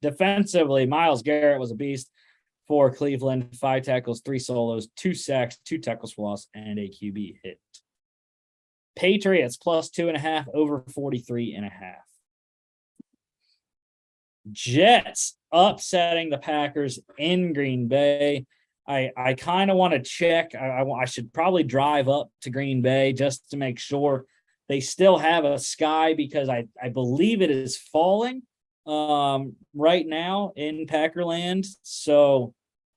Defensively, Myles Garrett was a beast for Cleveland, 5 tackles, 3 solos, 2 sacks, 2 tackles for loss, and a QB hit. Patriots plus 2.5, over 43.5. Jets upsetting the Packers in Green Bay. I kind of want to check. I should probably drive up to Green Bay just to make sure they still have a sky, because I believe it is falling right now in Packerland. So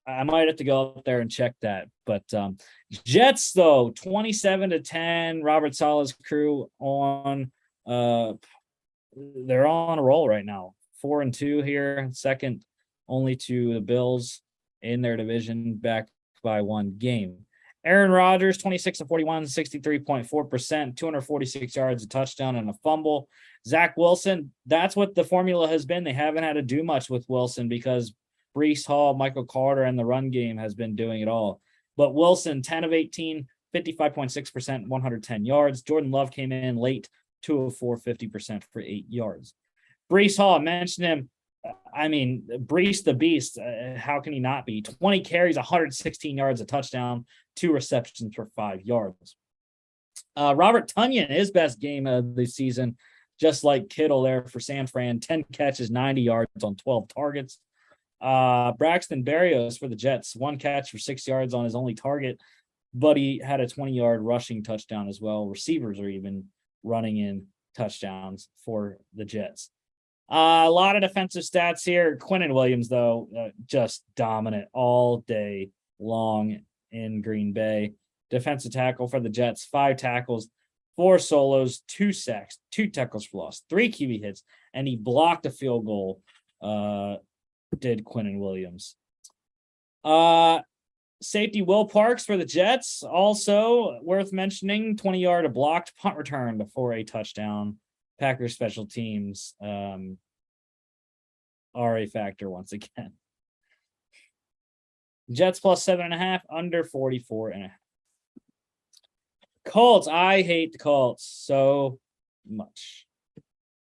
I might have to go up there and check that. But Jets, though, 27-10. Robert Saleh's crew on they're on a roll right now. 4-2 here, second only to the Bills in their division, back by 1 game. Aaron Rodgers, 26 of 41, 63.4%, 246 yards, a touchdown, and a fumble. Zach Wilson, that's what the formula has been. They haven't had to do much with Wilson because Breece Hall, Michael Carter, and the run game has been doing it all. But Wilson, 10 of 18, 55.6%, 110 yards. Jordan Love came in late, 2 of 4, 50% for 8 yards. Breece Hall, I mentioned him. I mean, Breece the Beast, how can he not be? 20 carries, 116 yards, a touchdown, 2 receptions for 5 yards. Robert Tonyan, his best game of the season, just like Kittle there for San Fran, 10 catches, 90 yards on 12 targets. Braxton Berrios for the Jets, 1 catch for 6 yards on his only target, but he had a 20-yard rushing touchdown as well. Receivers are even running in touchdowns for the Jets. A lot of defensive stats here. Quinnen Williams, though, just dominant all day long in Green Bay. Defensive tackle for the Jets, 5 tackles, 4 solos, 2 sacks, 2 tackles for loss, 3 QB hits, and he blocked a field goal, did Quinnen Williams. Safety Will Parks for the Jets, also worth mentioning, 20-yard blocked punt return for a touchdown. Packers special teams are a factor once again. Jets plus 7.5, under 44.5. Colts, I hate the Colts so much.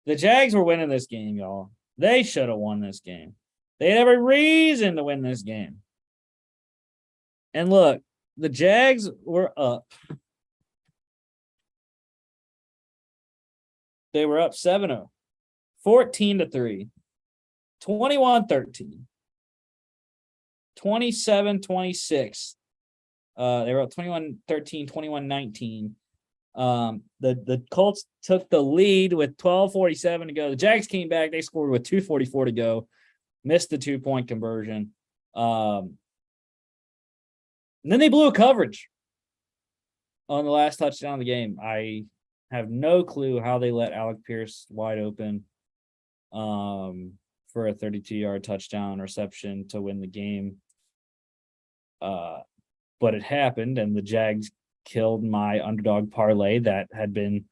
The Jags were winning this game, y'all. They should have won this game. They had every reason to win this game. And look, the Jags were up. They were up 7-0, 14-3, 21-13, 27-26. They were up 21-13, 21-19. The Colts took the lead with 12:47 to go. The Jags came back. They scored with 2:44 to go. Missed the 2-point conversion. And then they blew a coverage on the last touchdown of the game. I have no clue how they let Alec Pierce wide open for a 32-yard touchdown reception to win the game. But it happened, and the Jags killed my underdog parlay that had been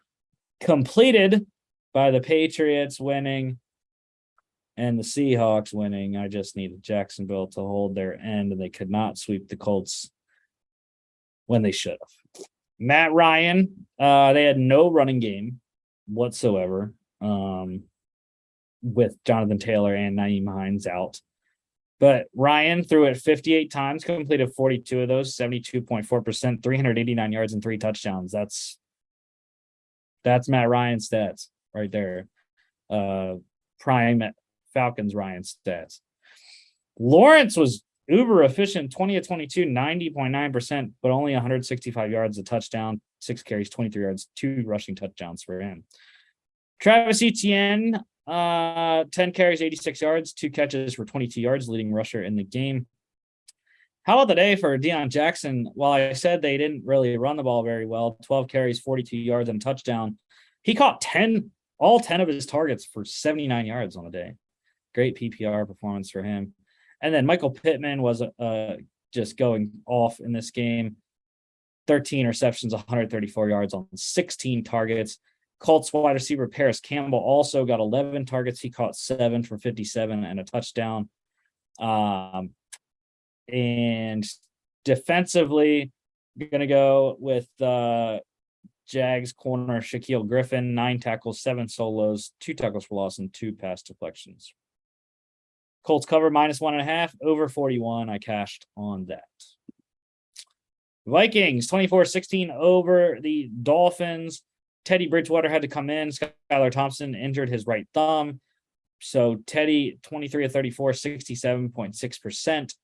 completed by the Patriots winning and the Seahawks winning. I just needed Jacksonville to hold their end, and they could not sweep the Colts when they should have. Matt Ryan, they had no running game whatsoever with Jonathan Taylor and Nyheim Hines out. But Ryan threw it 58 times, completed 42 of those, 72.4%, 389 yards and 3 touchdowns. That's Matt Ryan's stats right there. Prime Falcons Ryan stats. Lawrence was uber efficient, 20 of 22, 90.9%, but only 165 yards, a touchdown, 6 carries, 23 yards, 2 rushing touchdowns for him. Travis Etienne, 10 carries, 86 yards, 2 catches for 22 yards, leading rusher in the game. How about the day for Deion Jackson? While I said they didn't really run the ball very well, 12 carries, 42 yards, and a touchdown, he caught all 10 of his targets for 79 yards on the day. Great PPR performance for him. And then Michael Pittman was just going off in this game. 13 receptions, 134 yards on 16 targets. Colts wide receiver Paris Campbell also got 11 targets. He caught 7 for 57 and a touchdown. And defensively, you're going to go with Jags corner Shaquille Griffin, 9 tackles, 7 solos, 2 tackles for loss, and 2 pass deflections. Colts cover -1.5, over 41. I cashed on that. Vikings 24-16 over the Dolphins. Teddy Bridgewater had to come in. Skylar Thompson injured his right thumb. So Teddy, 23 of 34, 67.6%,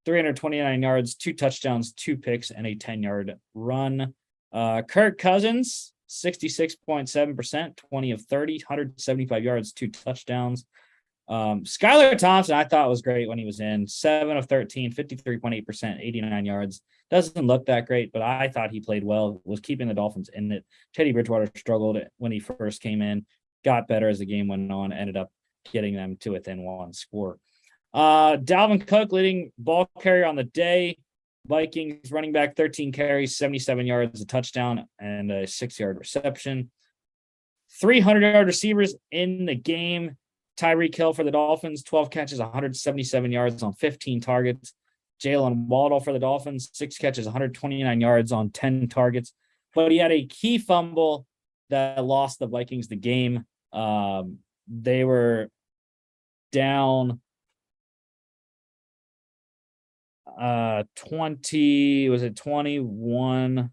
329 yards, 2 touchdowns, 2 picks, and a 10-yard run. Kirk Cousins, 66.7%, 20 of 30, 175 yards, 2 touchdowns. Skylar Thompson, I thought was great when he was in. 7 of 13, 53.8%, 89 yards. Doesn't look that great, but I thought he played well, was keeping the Dolphins in it. Teddy Bridgewater struggled when he first came in, got better as the game went on, ended up getting them to within 1 score. Dalvin Cook, leading ball carrier on the day, Vikings running back, 13 carries, 77 yards, a touchdown, and a 6-yard reception. 300-yard receivers in the game. Tyreek Hill for the Dolphins, 12 catches, 177 yards on 15 targets. Jalen Waddle for the Dolphins, 6 catches, 129 yards on 10 targets. But he had a key fumble that lost the Vikings the game. They were down 21?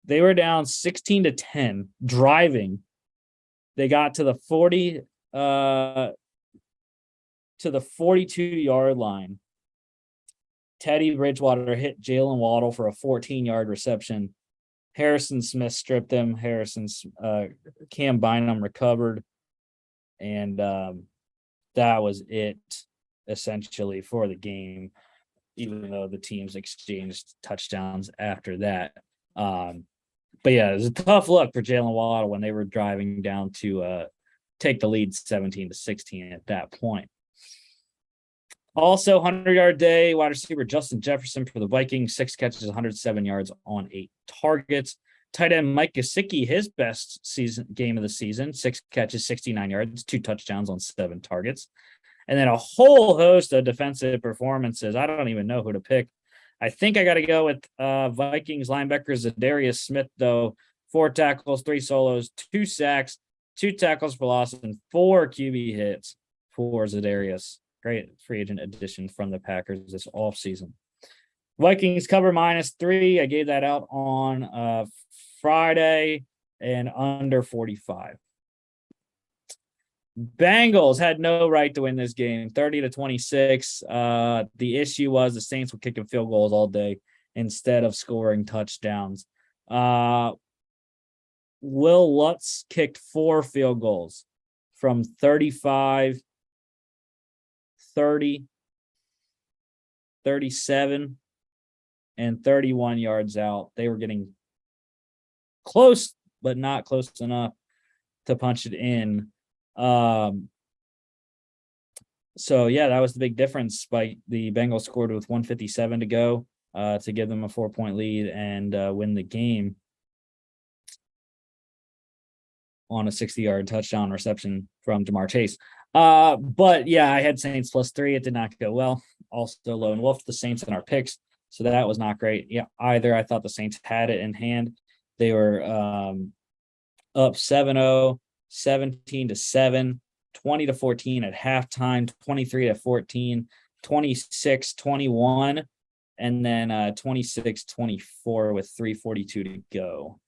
They were down 16-10 driving. They got to the 42-yard line. Teddy Bridgewater hit Jalen Waddle for a 14-yard reception. Harrison Smith stripped him. Cam Bynum recovered. And that was it, essentially, for the game, even though the teams exchanged touchdowns after that. But yeah, it was a tough look for Jalen Waddle when they were driving down to take the lead 17-16 at that point. Also, 100-yard day, wide receiver Justin Jefferson for the Vikings, 6 catches, 107 yards on 8 targets. Tight end Mike Gesicki, his best game of the season, 6 catches, 69 yards, 2 touchdowns on 7 targets. And then a whole host of defensive performances. I don't even know who to pick. I think I got to go with Vikings linebacker Zadarius Smith, though. 4 tackles, 3 solos, 2 sacks, 2 tackles for loss, and 4 QB hits for Zadarius. Great free agent addition from the Packers this offseason. Vikings cover -3. I gave that out on Friday and under 45. Bengals had no right to win this game, 30-26. The issue was the Saints were kicking field goals all day instead of scoring touchdowns. Will Lutz kicked 4 field goals from 35, 30, 37, and 31 yards out. They were getting close, but not close enough to punch it in. So yeah, that was the big difference. By the Bengals scored with 1:57 to go to give them a 4-point lead and win the game on a 60-yard touchdown reception from Jamar Chase. But yeah, I had Saints +3. It did not go well. Also, Lone Wolf the Saints in our picks, so that was not great. Yeah, either. I thought the Saints had it in hand. They were up 7-0, 17-7, 20-14 at halftime, 23-14, 26-21, and then 26-24 with 3:42 to go,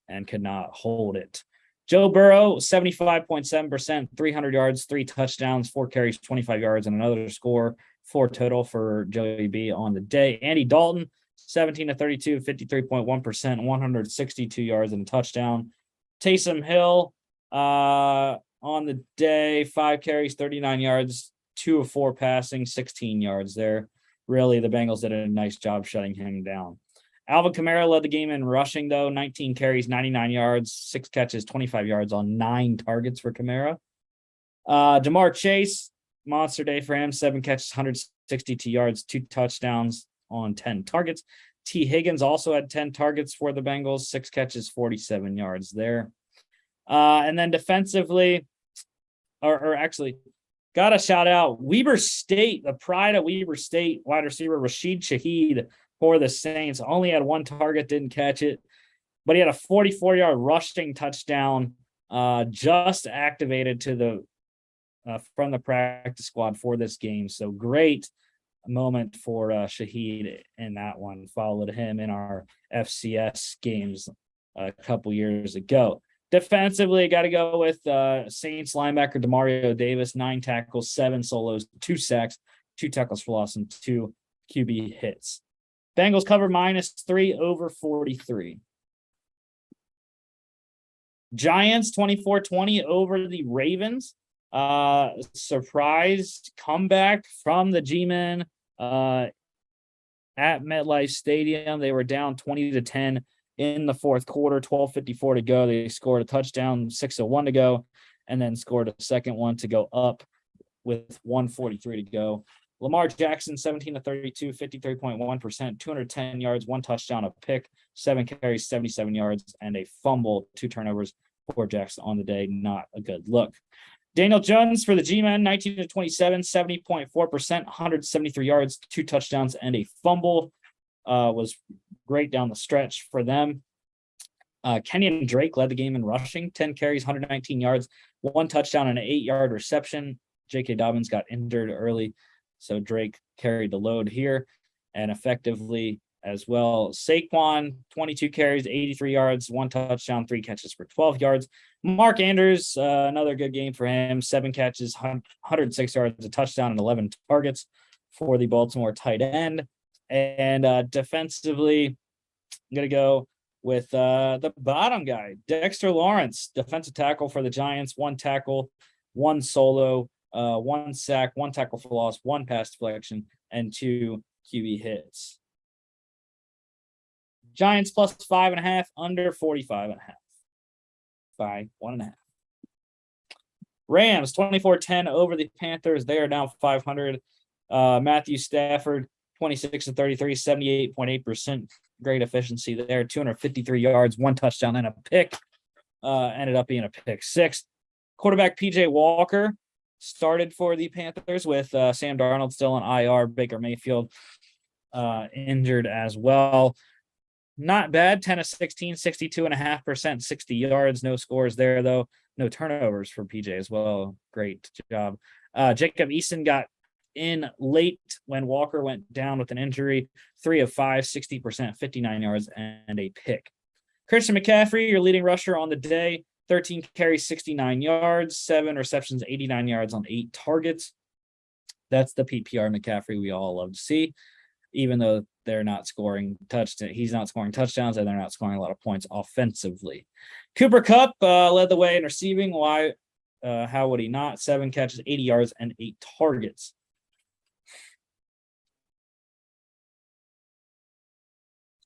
and could not hold it. Joe Burrow, 75.7%, 300 yards, 3 touchdowns, 4 carries, 25 yards, and another score, 4 total for Joey B on the day. Andy Dalton, 17-32, 53.1%, 162 yards and a touchdown. Taysom Hill, on the day, 5 carries, 39 yards, 2 of 4 passing, 16 yards there. Really, the Bengals did a nice job shutting him down. Alvin Kamara led the game in rushing, though, 19 carries, 99 yards, 6 catches, 25 yards on 9 targets for Kamara. Jamar Chase, monster day for him, 7 catches, 162 yards, 2 touchdowns on 10 targets. T. Higgins also had 10 targets for the Bengals, 6 catches, 47 yards there. And then defensively, or actually, got to shout out Weber State, the pride of Weber State, wide receiver Rashid Shaheed for the Saints. Only had 1 target, didn't catch it, but he had a 44-yard rushing touchdown, just activated to the from the practice squad for this game. So great moment for Shaheed in that one. Followed him in our FCS games a couple years ago. Defensively, got to go with Saints linebacker Demario Davis, 9 tackles, 7 solos, 2 sacks, 2 tackles for loss, and 2 QB hits. Bengals cover -3 over 43. Giants 24-20 over the Ravens. Surprise comeback from the G-Men at MetLife Stadium. They were down 20-10 in the fourth quarter, 12:54 to go. They scored a touchdown, 6:01 to go. and then scored a second one to go up with 1:43 to go. Lamar Jackson, 17 to 32, 53.1%, 210 yards, 1 touchdown, a pick, 7 carries, 77 yards, and a fumble, 2 turnovers for Jackson on the day. Not a good look. Daniel Jones for the G-Men, 19 to 27, 70.4%, 173 yards, 2 touchdowns, and a fumble. Was great down the stretch for them. Kenyon Drake led the game in rushing, 10 carries, 119 yards, 1 touchdown, and an 8-yard reception. J.K. Dobbins got injured early, so Drake carried the load here and effectively as well. Saquon, 22 carries, 83 yards, 1 touchdown, 3 catches for 12 yards. Mark Andrews, another good game for him, 7 catches, 106 yards, a touchdown, and 11 targets for the Baltimore tight end. And defensively, I'm going to go with the bottom guy, Dexter Lawrence, defensive tackle for the Giants, 1 tackle, 1 solo, 1 sack, 1 tackle for loss, 1 pass deflection, and 2 QB hits. Giants plus 5.5, under 45.5 by 1.5. Rams 24-10 over the Panthers. They are now 500. Matthew Stafford, 26 to 33, 78.8%. Great efficiency there. 253 yards, 1 touchdown, and a pick. Ended up being a pick 6. Quarterback PJ Walker started for the Panthers with Sam Darnold still on IR. Baker Mayfield injured as well. Not bad. 10 of 16, 62.5%, 60 yards. No scores there, though. No turnovers for PJ as well. Great job. Jacob Eason got in late when Walker went down with an injury. 3 of 5, 60%, 59 yards, and a pick. Christian McCaffrey, your leading rusher on the day. 13 carries, 69 yards, 7 receptions, 89 yards on 8 targets. That's the PPR McCaffrey we all love to see, even though they're not scoring touchdowns. He's not scoring touchdowns, and they're not scoring a lot of points offensively. Cooper Kupp led the way in receiving. Why? How would he not? 7 catches, 80 yards, and 8 targets.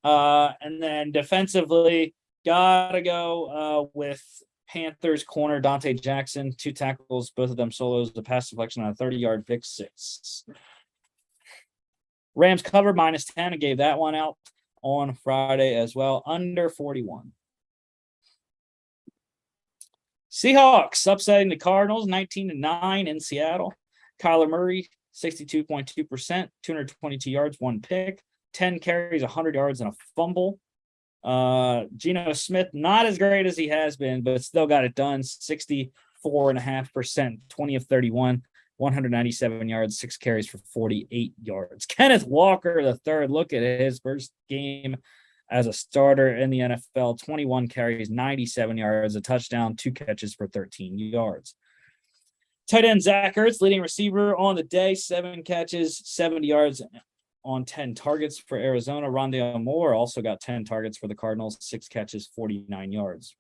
And then defensively, gotta go with Panthers corner Dante Jackson, 2 tackles, both of them solos, a pass deflection on a 30-yard pick 6. Rams covered -10 and gave that one out on Friday as well, under 41. Seahawks upsetting the Cardinals 19-9 in Seattle. Kyler Murray, 62.2%, 222 yards, 1 pick, 10 carries, 100 yards, and a fumble. Geno Smith, not as great as he has been, but still got it done. 64.5%, 20 of 31, 197 yards, 6 carries for 48 yards. Kenneth Walker III, look at his first game as a starter in the NFL. 21 carries, 97 yards, a touchdown, 2 catches for 13 yards. Tight end Zach Ertz, leading receiver on the day, 7 catches, 70 yards on 10 targets for Arizona. Rondale Moore also got 10 targets for the Cardinals, 6 catches, 49 yards.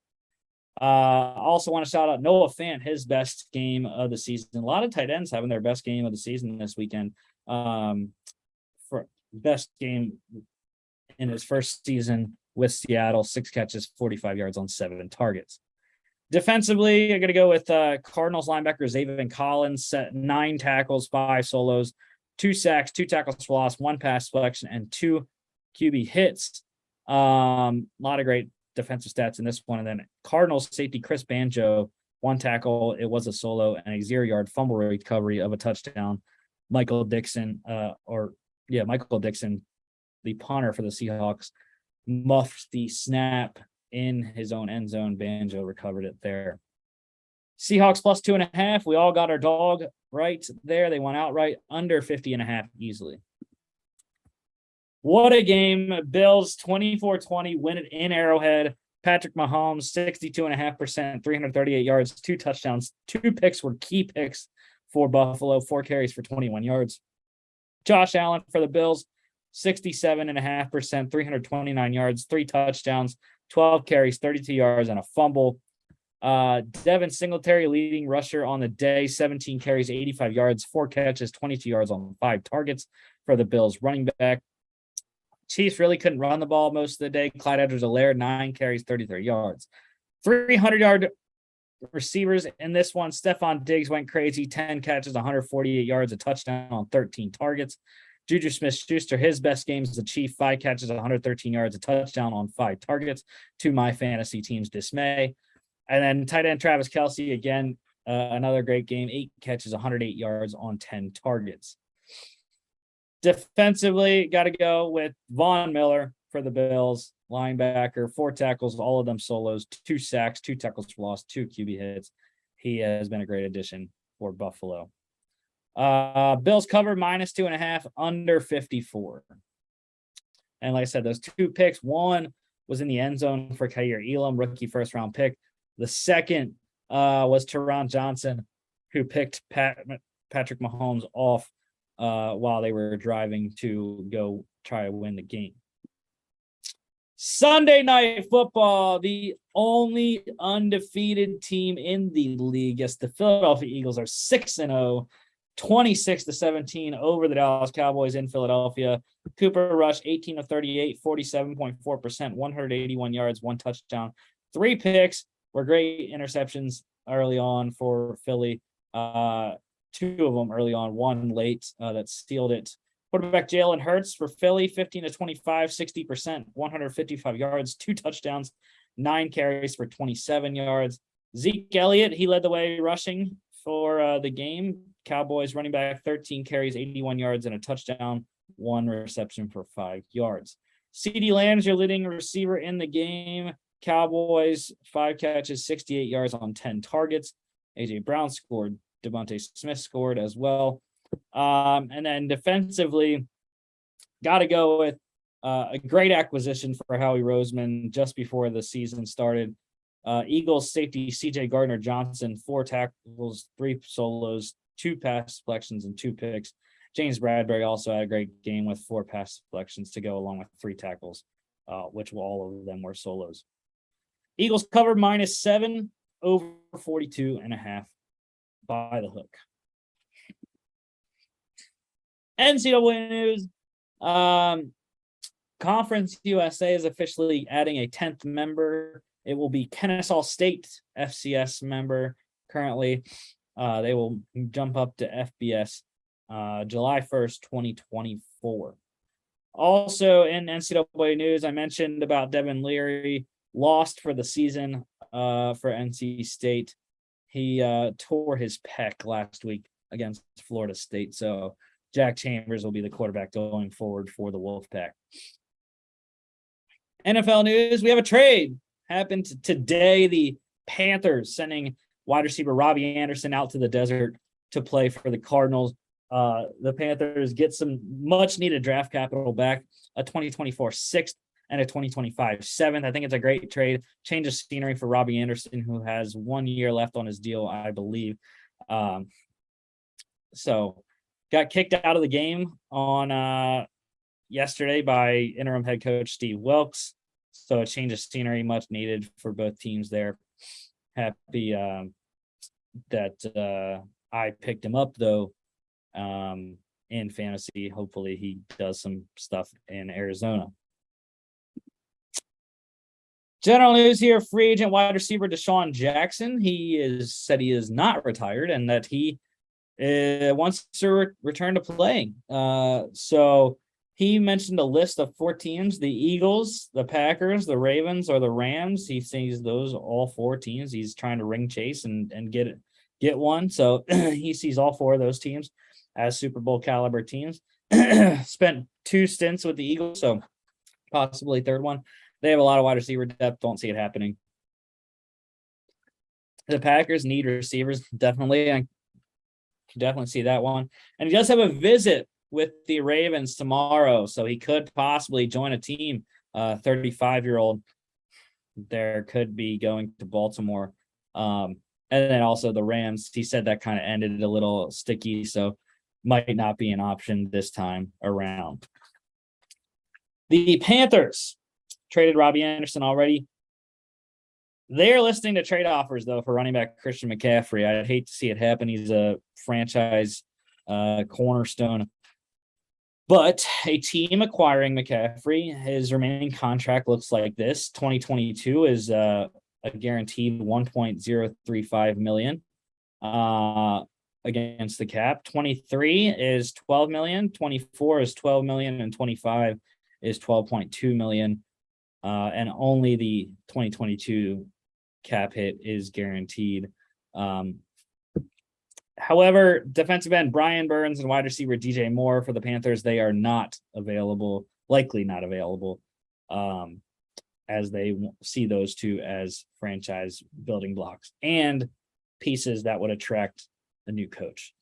Also want to shout out Noah Fant, his best game of the season. A lot of tight ends having their best game of the season this weekend. For best game in his first season with Seattle, 6 catches, 45 yards on 7 targets. Defensively, I'm going to go with Cardinals linebacker Zaven Collins, set 9 tackles, 5 solos, 2 sacks, 2 tackles for loss, 1 pass deflection, and 2 QB hits. A lot of great defensive stats in this one. And then Cardinals safety Chris Banjo, 1 tackle, it was a solo, and a 0-yard fumble recovery of a touchdown. Michael Dixon, the punter for the Seahawks, muffed the snap in his own end zone. Banjo recovered it there. Seahawks plus 2.5. We all got our dog right there. They went outright, under 50.5 easily. What a game. Bills 24-20 win it in Arrowhead. Patrick Mahomes, 62.5%, 338 yards, 2 touchdowns. 2 picks were key picks for Buffalo, 4 carries for 21 yards. Josh Allen for the Bills, 67.5%, 329 yards, 3 touchdowns, 12 carries, 32 yards, and a fumble. Devin Singletary, leading rusher on the day, 17 carries, 85 yards, 4 catches, 22 yards on 5 targets for the Bills running back. Chiefs really couldn't run the ball most of the day. Clyde Edwards-Helaire, 9 carries, 33 yards. 300-yard receivers in this one. Stephon Diggs went crazy, 10 catches, 148 yards, a touchdown on 13 targets. Juju Smith-Schuster, his best game as the Chief, 5 catches, 113 yards, a touchdown on 5 targets, to my fantasy team's dismay. And then tight end Travis Kelce, again, another great game, 8 catches, 108 yards on 10 targets. Defensively, got to go with Von Miller for the Bills, linebacker, 4 tackles, all of them solos, 2 sacks, 2 tackles for loss, 2 QB hits. He has been a great addition for Buffalo. Bills cover -2.5, under 54. And like I said, those 2 picks, one was in the end zone for Kaiir Elam, rookie first-round pick. The second was Teron Johnson, who picked Patrick Mahomes off while they were driving to go try to win the game. Sunday Night Football, the only undefeated team in the league. Yes, the Philadelphia Eagles are 6-0, 26-17 over the Dallas Cowboys in Philadelphia. Cooper Rush, 18 of 38, 47.4%, 181 yards, 1 touchdown, 3 picks. Were great interceptions early on for Philly. 2 of them early on, 1 late that sealed it. Quarterback Jalen Hurts for Philly, 15 of 25, 60%, 155 yards, 2 touchdowns, 9 carries for 27 yards. Zeke Elliott, he led the way rushing for the game. Cowboys running back, 13 carries, 81 yards, and a touchdown, 1 reception for 5 yards. CeeDee Lamb's your leading receiver in the game. Cowboys, 5 catches, 68 yards on 10 targets. A.J. Brown scored. Devontae Smith scored as well. And then defensively, got to go with a great acquisition for Howie Roseman just before the season started. Eagles safety C.J. Gardner Johnson, 4 tackles, 3 solos, 2 pass deflections, and 2 picks. James Bradbury also had a great game with 4 pass deflections to go along with 3 tackles, which all of them were solos. Eagles covered -7 over 42.5 by the hook. NCAA news. Conference USA is officially adding a 10th member. It will be Kennesaw State, FCS member currently. They will jump up to FBS July 1st, 2024. Also in NCAA news, I mentioned about Devin Leary, lost for the season for NC State. He tore his pec last week against Florida State. So Jack Chambers will be the quarterback going forward for the Wolfpack. NFL news, we have a trade. Happened today. The Panthers sending wide receiver Robbie Anderson out to the desert to play for the Cardinals. The Panthers get some much-needed draft capital back, a 2024 6th and a 2025 7th. I think it's a great trade. Change of scenery for Robbie Anderson, who has 1 year left on his deal, I believe. So got kicked out of the game on yesterday by interim head coach Steve Wilkes. So a change of scenery, much needed for both teams there. Happy that I picked him up, though, in fantasy. Hopefully he does some stuff in Arizona. General news here, free agent wide receiver Deshaun Jackson. He said he is not retired and that he wants to return to playing. So he mentioned a list of 4 teams: the Eagles, the Packers, the Ravens, or the Rams. He sees those all 4 teams. He's trying to ring chase and get one. So he sees all 4 of those teams as Super Bowl caliber teams. Spent 2 stints with the Eagles, so possibly 3rd one. They have a lot of wide receiver depth. Don't see it happening. The Packers need receivers, definitely. I can definitely see that one. And he does have a visit with the Ravens tomorrow, so he could possibly join a team. 35-year-old there could be going to Baltimore. And then also the Rams. He said that kind of ended a little sticky, so might not be an option this time around. The Panthers traded Robbie Anderson already. They're listening to trade offers, though, for running back Christian McCaffrey. I'd hate to see it happen. He's a franchise cornerstone. But a team acquiring McCaffrey, his remaining contract looks like this. 2022 is a guaranteed $1.035 million against the cap. 23 is $12 million, 24 is $12 million, and 25 is $12.2 million. And only the 2022 cap hit is guaranteed. However, defensive end Brian Burns and wide receiver DJ Moore for the Panthers, they are not available, likely not available, as they see those two as franchise building blocks and pieces that would attract a new coach.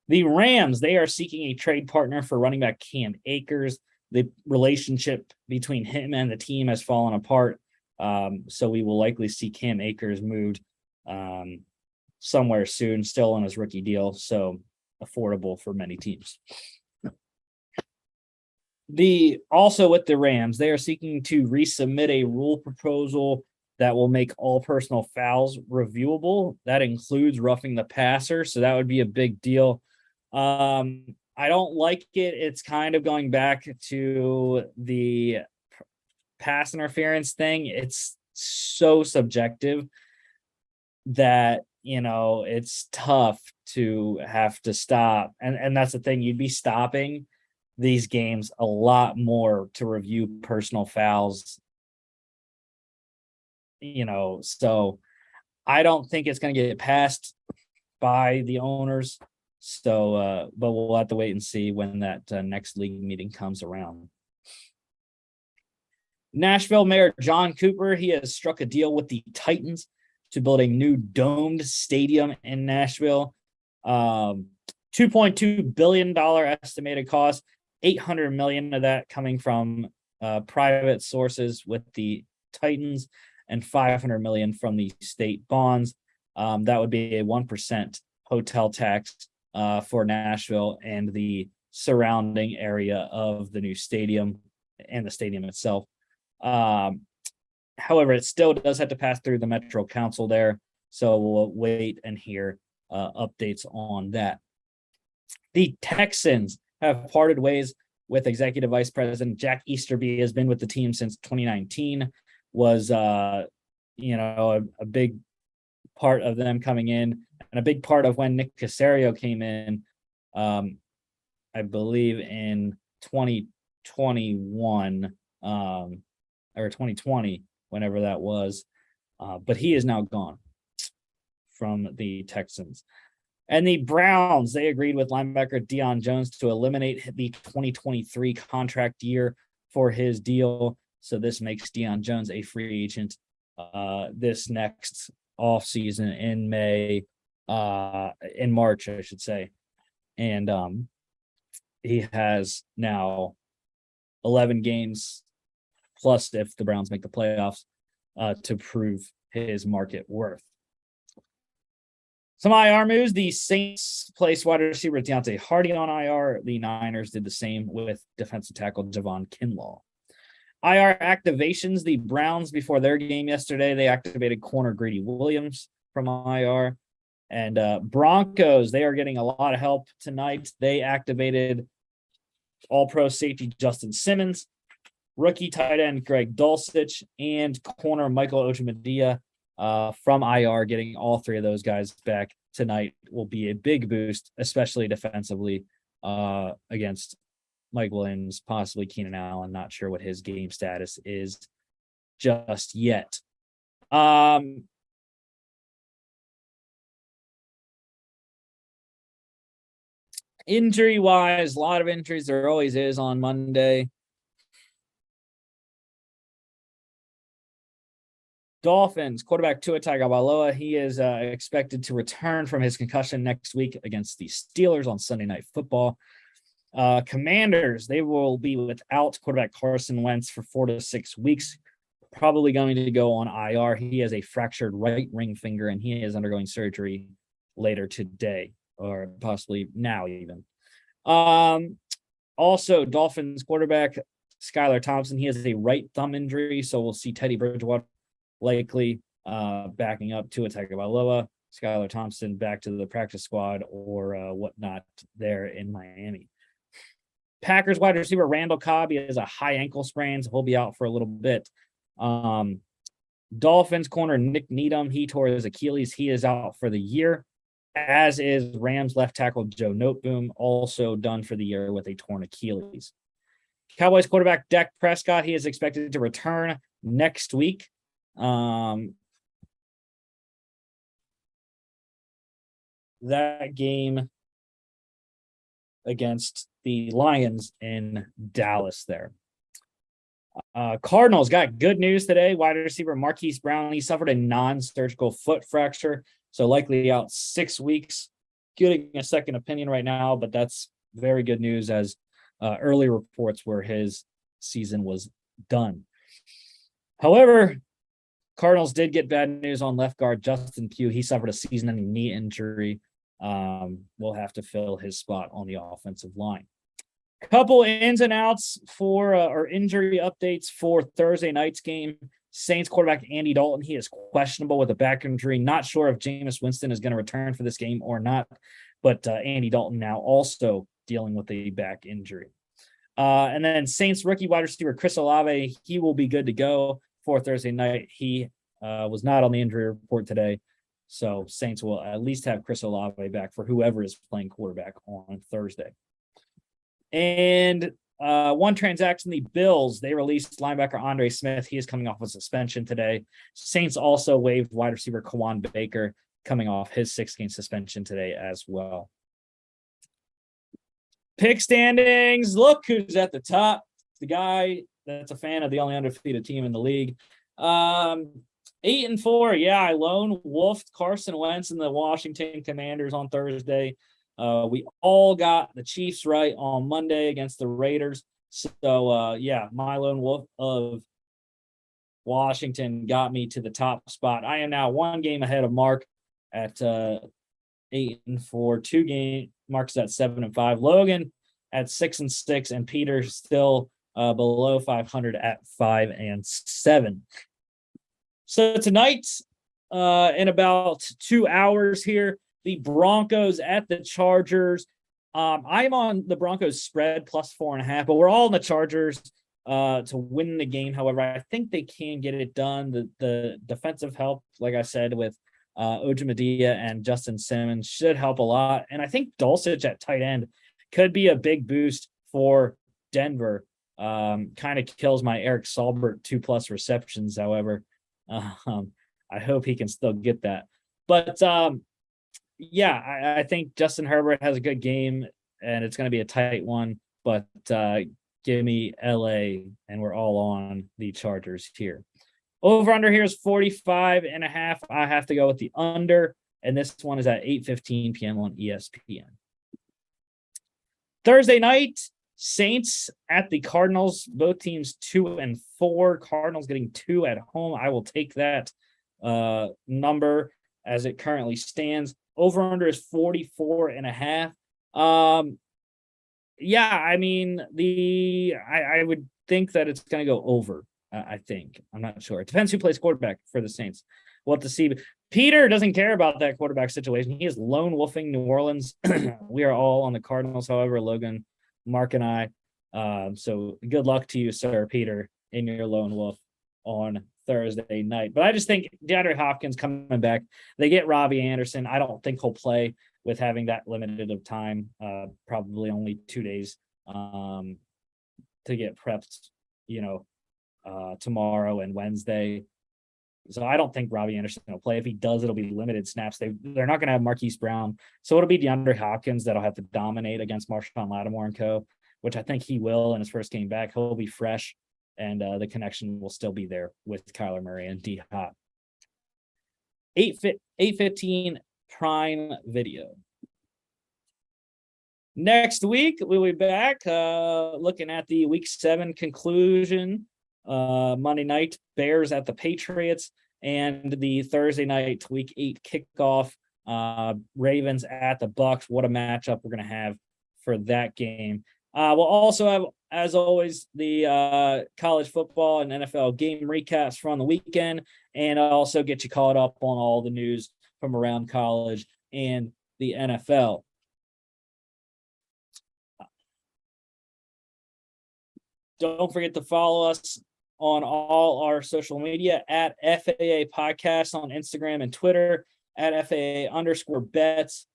The Rams, they are seeking a trade partner for running back Cam Akers. The relationship between him and the team has fallen apart, so we will likely see Cam Akers moved somewhere soon, still on his rookie deal, so affordable for many teams. Also with the Rams, they are seeking to resubmit a rule proposal that will make all personal fouls reviewable. That includes roughing the passer, so that would be a big deal. I don't like it. It's kind of going back to the pass interference thing. It's so subjective that, it's tough to have to stop. And that's the thing. You'd be stopping these games a lot more to review personal fouls. So I don't think it's going to get passed by the owners. So, but we'll have to wait and see when that next league meeting comes around. Nashville Mayor John Cooper, he has struck a deal with the Titans to build a new domed stadium in Nashville. $2.2 billion estimated cost, $800 million of that coming from private sources with the Titans, and $500 million from the state bonds. That would be a 1% hotel tax for Nashville and the surrounding area of the new stadium and the stadium itself. However, it still does have to pass through the Metro Council there, so we'll wait and hear updates on that. The Texans have parted ways with Executive Vice President Jack Easterby. Has been with the team since 2019. Was a big part of them coming in, and a big part of when Nick Caserio came in, I believe in 2021 or 2020, whenever that was. But he is now gone from the Texans. And the Browns, they agreed with linebacker Deion Jones to eliminate the 2023 contract year for his deal. So this makes Deion Jones a free agent this next offseason in March, I should say. And he has now 11 games, plus if the Browns make the playoffs, to prove his market worth. Some IR moves. The Saints placed wide receiver Deontay Hardy on IR. The Niners did the same with defensive tackle Javon Kinlaw. IR activations. The Browns, before their game yesterday, they activated corner Grady Williams from IR. And Broncos, they are getting a lot of help tonight. They activated all-pro safety Justin Simmons, rookie tight end Greg Dulcich, and corner Michael Ojemedia from IR. Getting all three of those guys back tonight will be a big boost, especially defensively against Mike Williams, possibly Keenan Allen. Not sure what his game status is just yet. Injury-wise, a lot of injuries. There always is on Monday. Dolphins quarterback Tua Tagovailoa, he is expected to return from his concussion next week against the Steelers on Sunday Night Football. Commanders, they will be without quarterback Carson Wentz for 4 to 6 weeks, probably going to go on IR. He has a fractured right ring finger, and he is undergoing surgery later today, or possibly now even. Also, Dolphins quarterback Skylar Thompson, he has a right thumb injury, so we'll see Teddy Bridgewater likely backing up Tua Tagovailoa, Skylar Thompson back to the practice squad or whatnot there in Miami. Packers wide receiver Randall Cobb, he has a high ankle sprain, so he'll be out for a little bit. Dolphins corner Nick Needham, he tore his Achilles. He is out for the year, as is Rams left tackle Joe Noteboom, also done for the year with a torn Achilles. Cowboys quarterback Dak Prescott, he is expected to return next week. That game against the Lions in Dallas there. Cardinals got good news today. Wide receiver Marquise Brown, he suffered a non-surgical foot fracture, so likely out 6 weeks. Getting a second opinion right now, but that's very good news, as early reports were his season was done. However, Cardinals did get bad news on left guard Justin Pugh. He suffered a season-ending knee injury. We'll have to fill his spot on the offensive line. Couple ins and outs for or injury updates for Thursday night's game. Saints quarterback Andy Dalton, he is questionable with a back injury. Not sure if Jameis Winston is going to return for this game or not, but Andy Dalton now also dealing with a back injury. And then Saints rookie wide receiver Chris Olave, he will be good to go for Thursday night. He was not on the injury report today, so Saints will at least have Chris Olave back for whoever is playing quarterback on Thursday. And one transaction, the Bills, they released linebacker Andre Smith. He is coming off a suspension today. Saints also waived wide receiver Kawan Baker, coming off his 6-game suspension today as well. Pick standings. Look who's at the top. The guy that's a fan of the only undefeated team in the league. 8-4. Yeah, I lone wolfed Carson Wentz and the Washington Commanders on Thursday. We all got the Chiefs right on Monday against the Raiders. So, yeah, my lone wolf of Washington got me to the top spot. I am now 1 game ahead of Mark at 8-4. 2 game Mark's at 7-5. Logan at 6-6, and Peter still below 500 at 5-7. So tonight, in about 2 hours here, the Broncos at the Chargers. I'm on the Broncos spread plus 4.5, but we're all in the Chargers to win the game. However, I think they can get it done. The defensive help, like I said, with Ojemediah and Justin Simmons should help a lot. And I think Dulcich at tight end could be a big boost for Denver. Kind of kills my Eric Saubert 2+ receptions. However, I hope he can still get that. But yeah, I think Justin Herbert has a good game, and it's going to be a tight one. But give me LA, and we're all on the Chargers here. Over under here is 45.5. I have to go with the under, and this one is at 8:15 p.m. on ESPN. Thursday night, Saints at the Cardinals. Both teams 2-4. Cardinals getting 2 at home. I will take that number as it currently stands. Over under is 44.5. Yeah, I mean, I would think that it's going to go over. I think. I'm not sure. It depends who plays quarterback for the Saints. We'll have to see. Peter doesn't care about that quarterback situation. He is lone wolfing New Orleans. We are all on the Cardinals, however, Logan, Mark, and I. So good luck to you, sir, Peter, in your lone wolf on Thursday night. But I just think DeAndre Hopkins coming back. They get Robbie Anderson. I don't think he'll play with having that limited of time. Probably only 2 days to get prepped, tomorrow and Wednesday. So I don't think Robbie Anderson will play. If he does, it'll be limited snaps. They're not going to have Marquise Brown. So it'll be DeAndre Hopkins that'll have to dominate against Marshawn Lattimore and co., which I think he will in his first game back. He'll be fresh, and the connection will still be there with Kyler Murray and D-Hop. 8:15 Prime Video. Next week, we'll be back looking at the Week 7 conclusion. Monday night, Bears at the Patriots, and the Thursday night Week 8 kickoff, Ravens at the Bucs. What a matchup we're going to have for that game. We'll also have, as always, the college football and NFL game recaps from the weekend, and I'll also get you caught up on all the news from around college and the NFL. Don't forget to follow us on all our social media at FAA Podcast on Instagram and Twitter, at FAA_bets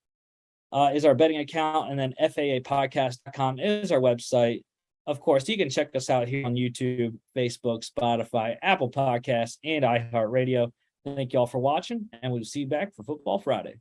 is our betting account, and then FAApodcast.com is our website. Of course, you can check us out here on YouTube, Facebook, Spotify, Apple Podcasts, and iHeartRadio. Thank you all for watching, and we'll see you back for Football Friday.